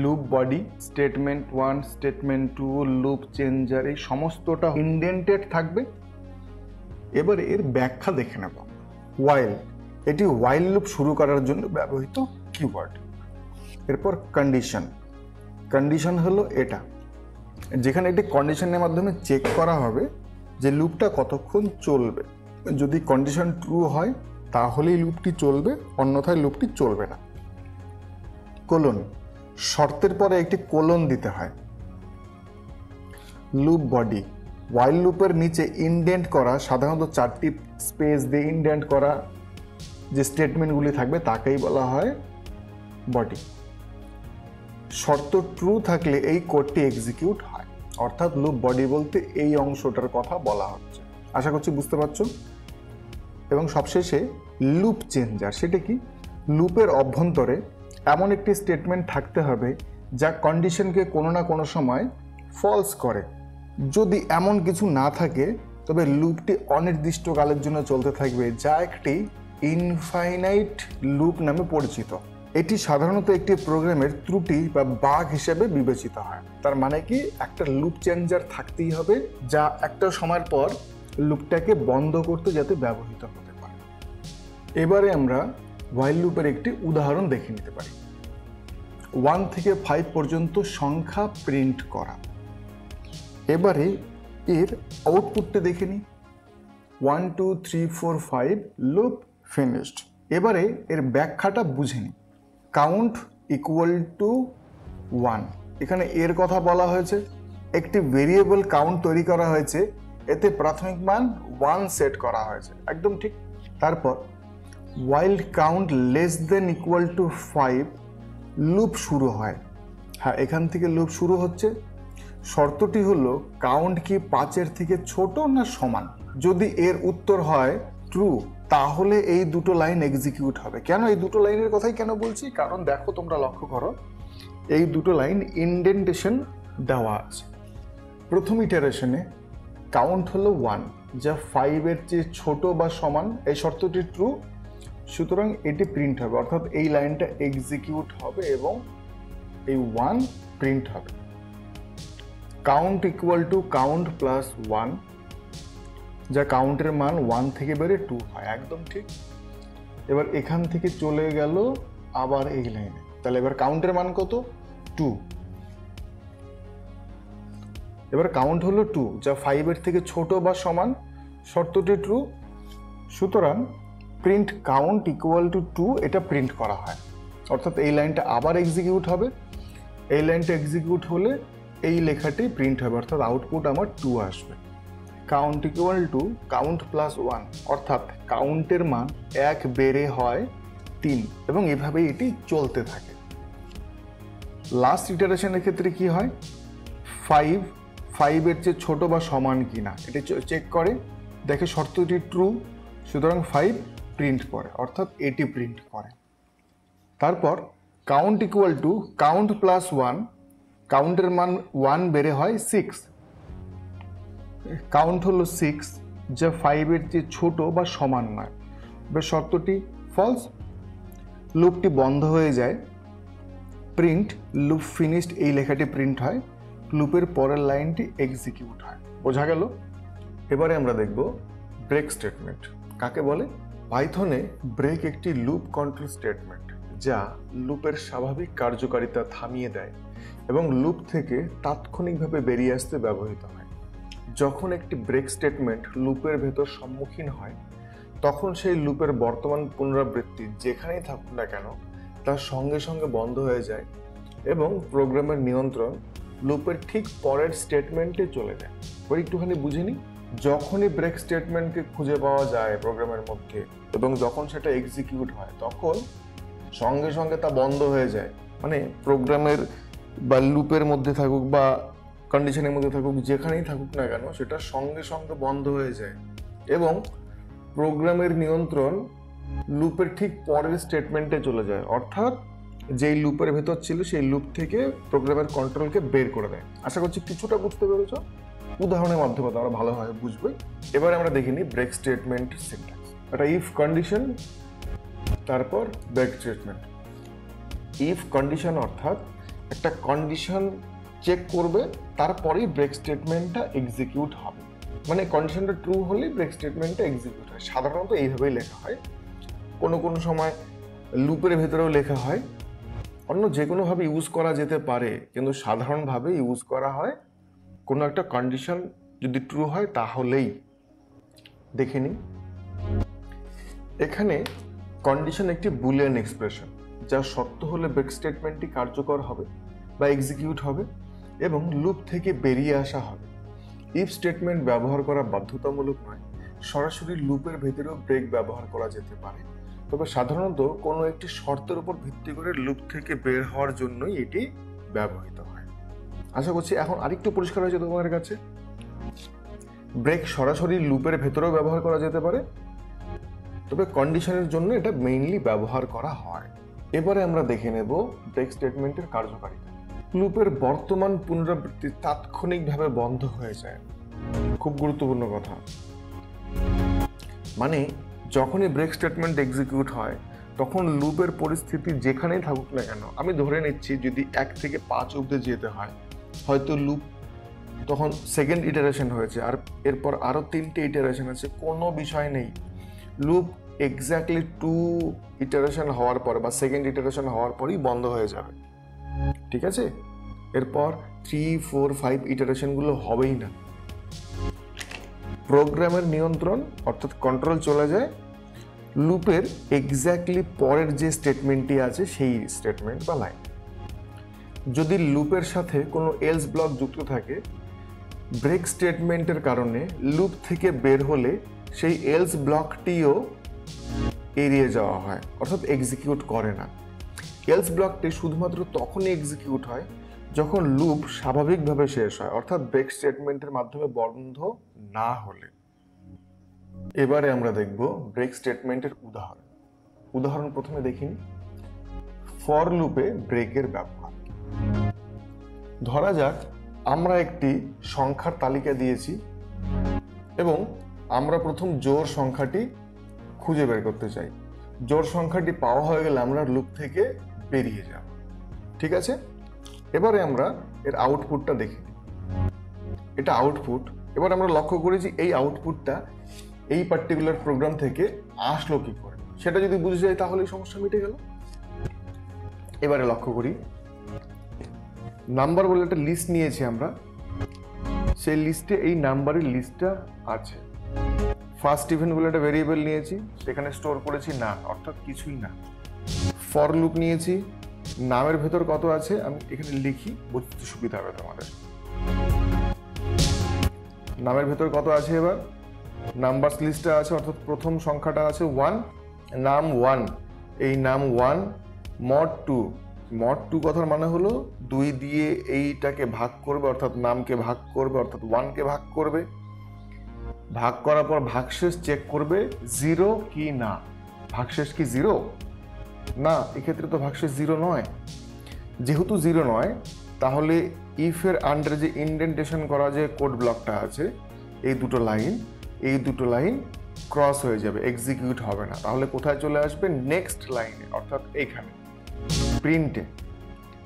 loop body, statement 1, statement 2, loop changer, এই সমস্তটা ইনডেন্টেড থাকবে। এবারে এর ব্যাখ্যা দেখে নেব। ওয়াইল, এটি ওয়াইল লুপ শুরু করার জন্য ব্যবহৃত কিওয়ার্ড। এরপর কন্ডিশন। কন্ডিশন হলো এটা, যেখানে একটি কন্ডিশনের মাধ্যমে চেক করা হবে যে লুপটা কতক্ষণ চলবে। যদি কন্ডিশন ট্রু হয় তাহলেই লুপটি চলবে, অন্যথায় লুপটি চলবে না। কোলন, শর্তের পরে একটি কোলন দিতে হয়। লুপ বডি, ওয়াইল লুপের নিচে ইনডেন্ট করা, সাধারণত 4টি স্পেস দিয়ে ইনডেন্ট করা যে স্টেটমেন্টগুলি থাকবে তাকেই বলা হয় বডি। শর্ত ট্রু থাকলে এই কোডটি এক্সিকিউট হয়, অর্থাৎ লুপ বডি বলতে এই অংশটার কথা বলা হচ্ছে। আশা করছি বুঝতে পারছো। এবং সবশেষে লুপ চেঞ্জার। সেটা কি? লুপের অভ্যন্তরে এমন একটি স্টেটমেন্ট থাকতে হবে যা কন্ডিশনকে কোনো না কোনো সময় ফলস করে। যদি এমন কিছু না থাকে তবে লুপটি অনির্দিষ্টকালের জন্য চলতে থাকবে, যা একটি ইনফাইনাইট লুপ নামে পরিচিত। এটি সাধারণত একটি প্রোগ্রামের ত্রুটি বা বাগ হিসেবে বিবেচিত হয়। তার মানে কি, একটা লুপ চেঞ্জার থাকতেই হবে যা একটা সময়ের পর লুপটাকে বন্ধ করতে যাতে ব্যবহৃত হতে পারে। এবারে আমরা হোয়াইল লুপের একটি উদাহরণ দেখে নিতে পারি। 1 থেকে 5 পর্যন্ত সংখ্যা প্রিন্ট করা। এবারে এর আউটপুটটা দেখে নিই। 1 2 3 4 5 লুপ ফিনিশড। এবারে এর ব্যাখ্যাটা বুঝে নিই। Count equal to 1। এখানে এর কথা বলা হয়েছে, একটি ভেরিয়েবল কাউন্ট তৈরি করা হয়েছে, এতে প্রাথমিক মান 1 সেট করা হয়েছে, একদম ঠিক। তারপর while count less than equal to 5 loop শুরু হয়। হ্যাঁ, এখান থেকে লুপ শুরু হচ্ছে। শর্তটি হলো কাউন্ট কি 5-এর থেকে ছোট না সমান। যদি এর উত্তর হয় ট্রু, তাহলে এই দুটো লাইন এক্সিকিউট হবে। কেন এই দুটো লাইনের কথাই কেন বলছি, কারণ দেখো তোমরা লক্ষ্য করো, এই দুটো লাইন ইনডেন্টেশন দেওয়া আছে। প্রথম ইটারেশনে কাউন্ট হলো 1, যা 5-এর চেয়ে ছোট বা সমান, এই শর্তটি ট্রু, সুতরাং এটি প্রিন্ট হবে, অর্থাৎ এই লাইনটা এক্সিকিউট হবে এবং এই 1 প্রিন্ট হবে। Count equal to count plus 1, যা কাউন্টের মান 1 থেকে বেড়ে 2 হয়, একদম ঠিক। এবার এখান থেকে চলে গেল আবার এই লাইনে, তাহলে এবার কাউন্টের মান কত? 2। এবার কাউন্ট হলো 2, যা 5-এর থেকে ছোট বা সমান, শর্তটি ট্রু, সুতরাং প্রিন্ট কাউন্ট ইকুয়াল টু 2 এটা প্রিন্ট করা হয়, অর্থাৎ এই লাইনটা আবার এক্সিকিউট হবে। এই লাইনটা এক্সিকিউট হলে এই লেখাটি প্রিন্ট হবে, অর্থাৎ আউটপুট আমার 2 আসবে। Count equal to count plus 1, অর্থাৎ কাউন্টের মান 1 বেড়ে হয় 3 এবং এভাবেই এটি চলতে থাকে। লাস্ট ইটারেশনের ক্ষেত্রে কি হয়, 5-এর চেয়ে ছোট বা সমান কিনা এটি চেক করে, দেখে শর্তটি ট্রু, সুতরাং 5 প্রিন্ট করে, অর্থাৎ এটি প্রিন্ট করে। তারপর count equal to count plus 1, কাউন্টের মান 1 বেড়ে হয় 6, কাউন্ট হলো 6, যা 5-এর চেয়ে ছোট বা সমান নয়, এবার শর্তটি ফলস, লুপটি বন্ধ হয়ে যায়। প্রিন্ট লুপ ফিনিশড এই লেখাটি প্রিন্ট হয়, লুপের পরের লাইনটি এক্সিকিউট হয়। বোঝা গেল? এবারে আমরা দেখব ব্রেক স্টেটমেন্ট কাকে বলে। পাইথনে ব্রেক একটি লুপ কন্ট্রোল স্টেটমেন্ট, যা লুপের স্বাভাবিক কার্যকারিতা থামিয়ে দেয় এবং লুপ থেকে তাৎক্ষণিকভাবে বেরিয়ে আসতে ব্যবহৃত হয়। যখন একটি ব্রেক স্টেটমেন্ট লুপের ভেতর সম্মুখীন হয়, তখন সেই লুপের বর্তমান পুনরাবৃত্তি যেখানেই থাকুক না কেন তার সঙ্গে সঙ্গে বন্ধ হয়ে যায় এবং প্রোগ্রামের নিয়ন্ত্রণ লুপের ঠিক পরের স্টেটমেন্টে চলে যায়। ওই একটুখানি বুঝে নিই, যখনই ব্রেক স্টেটমেন্টকে খুঁজে পাওয়া যায় প্রোগ্রামের মধ্যে এবং যখন সেটা এক্সিকিউট হয়, তখন সঙ্গে সঙ্গে তা বন্ধ হয়ে যায়। মানে প্রোগ্রামের বা লুপের মধ্যে থাকুক বা কন্ডিশনের মধ্যে থাকুক, যেখানেই থাকুক না কেন সেটা সঙ্গে সঙ্গে বন্ধ হয়ে যায় এবং প্রোগ্রামের নিয়ন্ত্রণ লুপের ঠিক পরের স্টেটমেন্টে চলে যায়, অর্থাৎ যেই লুপের ভেতর ছিল সেই লুপ থেকে প্রোগ্রামের কন্ট্রোলকে বের করে দেয়। আশা করছি কিছুটা বুঝতে পেরেছ, উদাহরণের মাধ্যমে তোমরা ভালোভাবে বুঝবে। এবারে আমরা দেখে নিই ব্রেক স্টেটমেন্ট সিনট্যাক্স। একটা ইফ কন্ডিশন, তারপর ব্রেক স্টেটমেন্ট। ইফ কন্ডিশন অর্থাৎ একটা কন্ডিশন চেক করবে, তারপরেই ব্রেক স্টেটমেন্টটা এক্সিকিউট হবে। মানে কন্ডিশনটা ট্রু হলেই ব্রেক স্টেটমেন্টটা এক্সিকিউট হয়। সাধারণত এইভাবেই লেখা হয়, কোনো কোনো সময় লুপের ভেতরেও লেখা হয়, অন্য যে কোনোভাবে ইউজ করা যেতে পারে, কিন্তু সাধারণভাবে ইউজ করা হয় কোনো একটা কন্ডিশন যদি ট্রু হয় তাহলেই। দেখে নিই, এখানে কন্ডিশন একটি বুলিয়ান এক্সপ্রেশন, যা সত্য হলে ব্রেক স্টেটমেন্টটি কার্যকর হবে বা এক্সিকিউট হবে এবং লুপ থেকে বেরিয়ে আসা হবে। ইফ স্টেটমেন্ট ব্যবহার করা বাধ্যতামূলক নয়, সরাসরি লুপের ভেতরেও ব্রেক ব্যবহার করা যেতে পারে, তবে সাধারণত কোনো একটি শর্তের উপর ভিত্তি করে লুপ থেকে বের হওয়ার জন্যই এটি ব্যবহৃত হয়। আশা করছি এখন আরেকটু পরিষ্কার হয়েছে তোমাদের কাছে। ব্রেক সরাসরি লুপের ভেতরেও ব্যবহার করা যেতে পারে, তবে কন্ডিশনের জন্য এটা মেইনলি ব্যবহার করা হয়। এবারে আমরা দেখে নেব ব্রেক স্টেটমেন্টের কার্যকারিতা। লুপের বর্তমান পুনরাবৃত্তি তাৎক্ষণিকভাবে বন্ধ হয়ে যায়, খুব গুরুত্বপূর্ণ কথা। মানে যখনই ব্রেক স্টেটমেন্ট এক্সিকিউট হয়, তখন লুপের পরিস্থিতি যেখানেই থাকুক না কেন, আমি ধরে নিচ্ছি যদি 1 থেকে 5 অবধি যেতে হয়, হয়তো লুপ তখন সেকেন্ড ইটারেশন হয়েছে আর এরপর আরও 3টে ইটারেশন আছে, কোনো বিষয় নেই, লুপ এক্স্যাক্টলি 2 ইটারেশন হওয়ার পর বা সেকেন্ড ইটারেশন হওয়ার পরই বন্ধ হয়ে যাবে, ঠিক আছে? এরপর 3, 4, 5 ইটারেশনগুলো হবেই না। প্রোগ্রামের নিয়ন্ত্রণ অর্থাৎ কন্ট্রোল চলে যায় লুপের এক্স্যাক্টলি পরের যে স্টেটমেন্টটি আছে সেই স্টেটমেন্ট বা লাইন। যদি লুপের সাথে কোনো এলস ব্লক যুক্ত থাকে, ব্রেক স্টেটমেন্টের কারণে লুপ থেকে বের হলে সেই এলস ব্লকটিও এড়িয়ে যাওয়া হয়, অর্থাৎ এক্সিকিউট করে না। এলস ব্লকটি শুধুমাত্র তখনই এক্সিকিউট হয় যখন লুপ স্বাভাবিকভাবে শেষ হয়, অর্থাৎ ব্রেক স্টেটমেন্টের মাধ্যমে বন্ধ না হলে। এবারে আমরা দেখব ব্রেক স্টেটমেন্টের উদাহরণ প্রথমে দেখিনি। ফর লুপে ব্রেকের ব্যবহার। ধরা যাক আমরা একটি সংখ্যার তালিকা দিয়েছি এবং আমরা প্রথম জোড় সংখ্যাটি খুঁজে বের করতে চাই। জোড় সংখ্যাটি পাওয়া হয়ে গেলে আমরা লুপ থেকে বেরিয়ে যাব। ঠিক আছে, এবারে আমরা এর আউটপুটটা দেখি। এটা আউটপুট। এবার আমরা লক্ষ্য করেছি এই আউটপুটটা এই পার্টিকুলার প্রোগ্রাম থেকে আসলো কি করে, সেটা যদি বুঝে যায় তাহলে সমস্যা মিটে গেল। এবারে লক্ষ্য করি, নাম্বার বলে একটা লিস্ট নিয়েছি আমরা, সেই লিস্টে এই নাম্বারের লিস্টটা আছে। ফার্স্ট ইভেন্ট বলে একটা ভেরিয়েবল নিয়েছি, সেখানে স্টোর করেছি নাম, অর্থাৎ কিছুই না। ফর লুপ নিয়েছি, নামের ভেতর কত আছে আমি এখানে লিখি, বুঝতে সুবিধা হবে তোমাদের। নামের ভেতর কত আছে, এবার নাম্বারস লিস্টে আছে, অর্থাৎ প্রথম সংখ্যাটা আছে 1, নাম 1, এই নাম 1 মড 2। মড 2 কথার মানে হলো 2 দিয়ে এইটাকে ভাগ করবে, অর্থাৎ নামকে ভাগ করবে, অর্থাৎ 1কে ভাগ করবে। ভাগ করার পর ভাগশেষ চেক করবে 0 কি না। ভাগশেষ কি 0? না, এক্ষেত্রে তো ভাগশেষ 0 নয়। যেহেতু 0 নয়, তাহলে ইফের আন্ডারে যে ইনডেন্টেশন করা যে কোড ব্লকটা আছে, এই দুটো লাইন ক্রস হয়ে যাবে, এক্সিকিউট হবে না। তাহলে কোথায় চলে আসবে? নেক্সট লাইনে, অর্থাৎ এইখানে প্রিন্টে।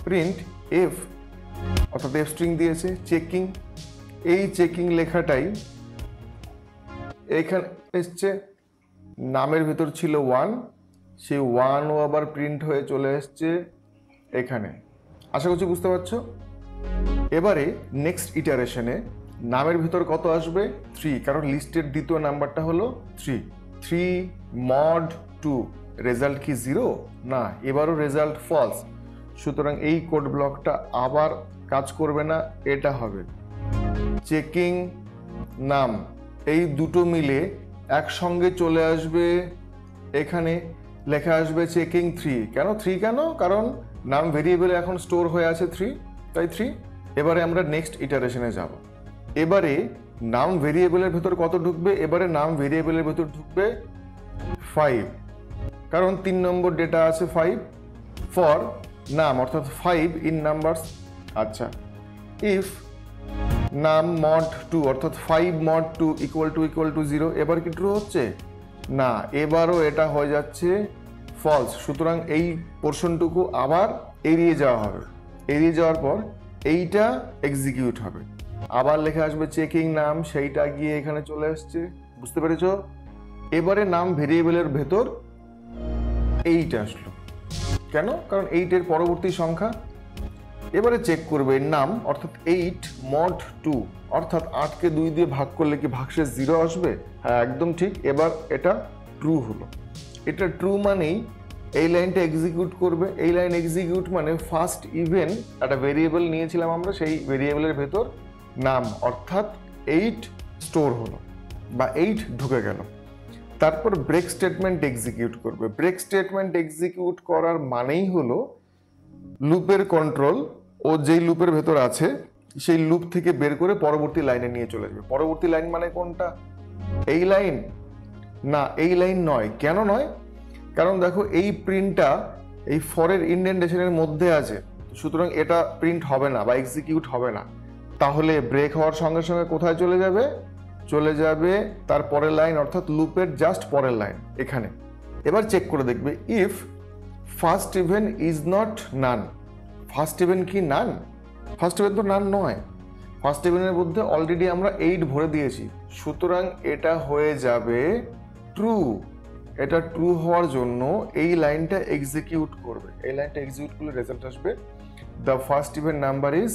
প্রিন্ট এফ, অর্থাৎ এফ স্ট্রিং দিয়েছে চেকিং, এই চেকিং লেখাটাই এখানে এসছে। নামের ভেতর ছিল 1, সেই 1ও আবার প্রিন্ট হয়ে চলে এসছে এখানে। আশা করছি বুঝতে পারছো। এবারে নেক্সট ইটারেশনে নামের ভিতর কত আসবে? 3, কারণ লিস্টের দ্বিতীয় নাম্বারটা হলো 3। 3 mod 2, রেজাল্ট কি 0? না, এবারও রেজাল্ট ফলস। সুতরাং এই কোড ব্লকটা আবার কাজ করবে না, এটা হবে চেকিং নাম, এই দুটো মিলে একসঙ্গে চলে আসবে এখানে, লেখা আসবে চেকিং 3। কেন 3? কেন? কারণ নাম ভেরিয়েবলে এখন স্টোর হয়ে আছে 3, তাই 3। এবারে আমরা নেক্সট ইটারেশনে যাব। এবারে নাম ভেরিয়েবলের ভেতর কত ঢুকবে? এবারে নাম ভেরিয়েবলের ভেতর ঢুকবে 5, কারণ 3 নম্বর ডেটা আছে 5 ফর নাম, অর্থাৎ 5 ইন নাম্বারস। আচ্ছা, ইফ নাম mod 2, অর্থাৎ 5 mod 2 ইকুয়াল টু 0, এবার কি ট্রু হচ্ছে? না, এবারও এটা হয়ে যাচ্ছে ফলস। সুতরাং এই পোর্শনটুকু আবার এড়িয়ে যাওয়া হবে। এড়িয়ে যাওয়ার পর এইটা এক্সিকিউট হবে, আবার লেখা আসবে চেকিং নাম, সেইটা গিয়ে এখানে চলে আসছে। বুঝতে পেরেছো? এবারে নাম ভেরিয়েবলের ভেতর 8 আসলো। কেন? কারণ 8 এর পরবর্তী সংখ্যা। এবারে চেক করবে নাম, অর্থাৎ 8 mod 2, অর্থাৎ 8কে 2 দিয়ে ভাগ করলে কি ভাগশেষ 0 আসবে? হ্যাঁ, একদম ঠিক। এবার এটা ট্রু হলো। এটা ট্রু মানেই এই লাইনটা এক্সিকিউট করবে। এই লাইন এক্সিকিউট মানে ফার্স্ট ইভেন একটা ভেরিয়েবল নিয়েছিলাম আমরা, সেই ভেরিয়েবলের ভেতর নাম অর্থাৎ 8 স্টোর হলো বা 8 ঢুকে গেল। তারপর ব্রেক স্টেটমেন্ট এক্সিকিউট করবে। ব্রেক স্টেটমেন্ট এক্সিকিউট করার মানেই হলো লুপের কন্ট্রোল ও যেই লুপের ভেতর আছে সেই লুপ থেকে বের করে পরবর্তী লাইনে নিয়ে চলে যাবে। পরবর্তী লাইন মানে কোনটা? এই লাইন? না, এই লাইন নয়। কেন নয়? কারণ দেখো এই প্রিন্টটা এই ফরের ইনডেন্টেশনের মধ্যে আছে, সুতরাং এটা প্রিন্ট হবে না বা এক্সিকিউট হবে না। তাহলে ব্রেক হওয়ার সঙ্গে সঙ্গে কোথায় চলে যাবে? চলে যাবে তার পরের লাইন, অর্থাৎ লুপের জাস্ট পরের লাইন এখানে। এবার চেক করে দেখবে if first even is not naan. First even কি নান? ফার্স্ট ইভেন তো নান নয়। ফার্স্ট ইভেনের মধ্যে অলরেডি আমরা 8 ভরে দিয়েছি, সুতরাং এটা হয়ে যাবে ট্রু। এটা ট্রু হওয়ার জন্য এই লাইনটা এক্সিকিউট করবে। এই লাইনটা এক্সিকিউট করলে রেজাল্ট আসবে the first even number is,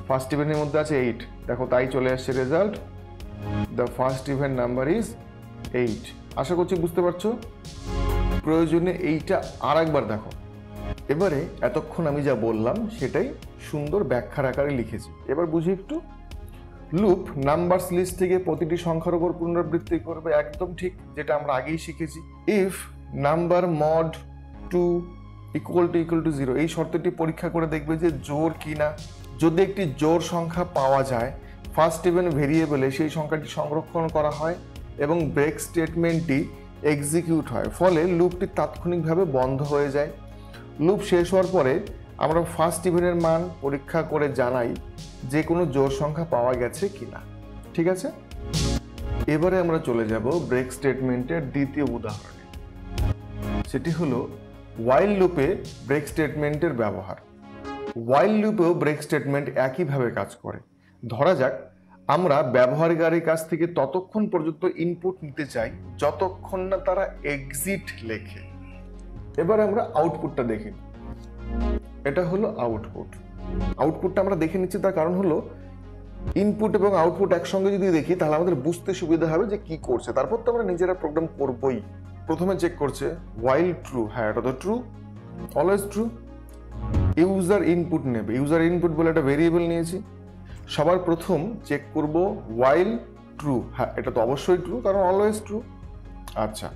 first ইভেনের মধ্যে আছে 8, দেখো তাই চলে আসছে result the first even number is 8। আশা করছি বুঝতে পারছো। প্রয়োজনে এইটা আর একবার দেখো। এবারে এতক্ষণ আমি যা বললাম সেটাই সুন্দর ব্যাখ্যার আকারে লিখেছি। এবার বুঝি একটু। লুপ নাম্বারস লিস্ট থেকে প্রতিটি সংখ্যার উপর পুনরাবৃত্তি করবে, একদম ঠিক, যেটা আমরা আগেই শিখেছি। If number mod 2 equal to 0, এই শর্তটি পরীক্ষা করে দেখবে যে জোড় কিনা। যদি একটি জোড় সংখ্যা পাওয়া যায়, ফার্স্ট ইভেন ভেরিয়েবলে সেই সংখ্যাটি সংরক্ষণ করা হয় এবং ব্রেক স্টেটমেন্টটি এক্সিকিউট হয়, ফলে লুপটি তাৎক্ষণিকভাবে বন্ধ হয়ে যায়। লুপ শেষ হওয়ার পরে আমরা ফার্স্ট ইভেনের মান পরীক্ষা করে জানাই যে কোনো জোড় সংখ্যা পাওয়া গেছে কিনা। ঠিক আছে, এবারে আমরা চলে যাব ব্রেক স্টেটমেন্টের দ্বিতীয় উদাহরণে। সেটি হলো ওয়াইল লুপে ব্রেক স্টেটমেন্টের ব্যবহার। ওয়াইল লুপেও ব্রেক স্টেটমেন্ট একইভাবে কাজ করে। ধরা যাক আমরা ব্যবহারকারীর কাছ থেকে ততক্ষণ পর্যন্ত ইনপুট নিতে চাই যতক্ষণ না তারা এক্সিট লেখে। এবার আমরা আউটপুটটা দেখি। এটা হলো আউটপুট। আউটপুটটা আমরা দেখে নিচ্ছি, তার কারণ হলো ইনপুট এবং আউটপুট একসঙ্গে যদি দেখি তাহলে আমাদের বুঝতে সুবিধা হবে যে কি করছে। তারপর তো আমরা নিজেরা প্রোগ্রাম করবই। প্রথমে চেক করছে while true, হ্যাঁ এটা তো true, always true. User input নেবে, ইউজার ইনপুট বলে একটা ভেরিয়েবল নিয়েছি। সবার প্রথম চেক করব while true, হ্যাঁ এটা তো অবশ্যই ট্রু, কারণ অলওয়েজ ট্রু। আচ্ছা,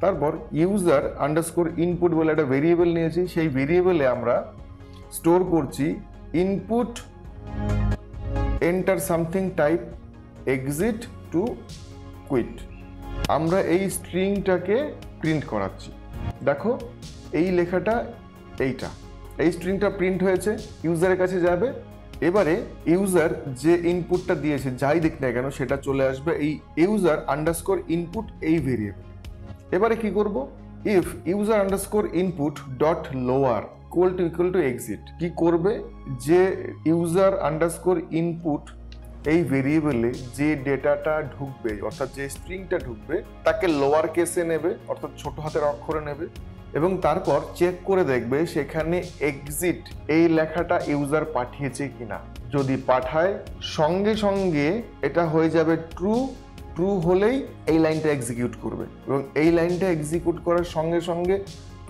তারপর ইউজার আন্ডারস্কোর ইনপুট বলে একটা ভেরিয়েবল নিয়েছি। সেই ভেরিয়েবলে আমরা স্টোর করছি input enter something type exit to quit. আমরা এই স্ট্রিংটাকে প্রিন্ট করাচ্ছি। দেখো এই লেখাটা, এইটা, এই স্ট্রিংটা প্রিন্ট হয়েছে, ইউজারের কাছে যাবে। এবারে ইউজার যে ইনপুটটা দিয়েছে যাই দিক না কেন সেটা চলে আসবে এই ইউজার আন্ডারস্কোর ইনপুট এই ভেরিয়েবল। এবারে কি করব, if user underscore input dot lower equal to exit, কি করবে, যে ইউজার আন্ডারস্কোর ইনপুট এই ভেরিয়েবলে যে ডেটাটা ঢুকবে অর্থাৎ যে স্ট্রিংটা ঢুকবে তাকে লোয়ার কেসে নেবে অর্থাৎ ছোট হাতের অক্ষরে নেবে এবং তারপর চেক করে দেখবে সেখানে এক্সিট এই লেখাটা ইউজার পাঠিয়েছে কিনা। যদি পাঠায় সঙ্গে সঙ্গে এটা হয়ে যাবে ট্রু। ট্রু হলেই এই লাইনটা এক্সিকিউট করবে এবং এই লাইনটা এক্সিকিউট করার সঙ্গে সঙ্গে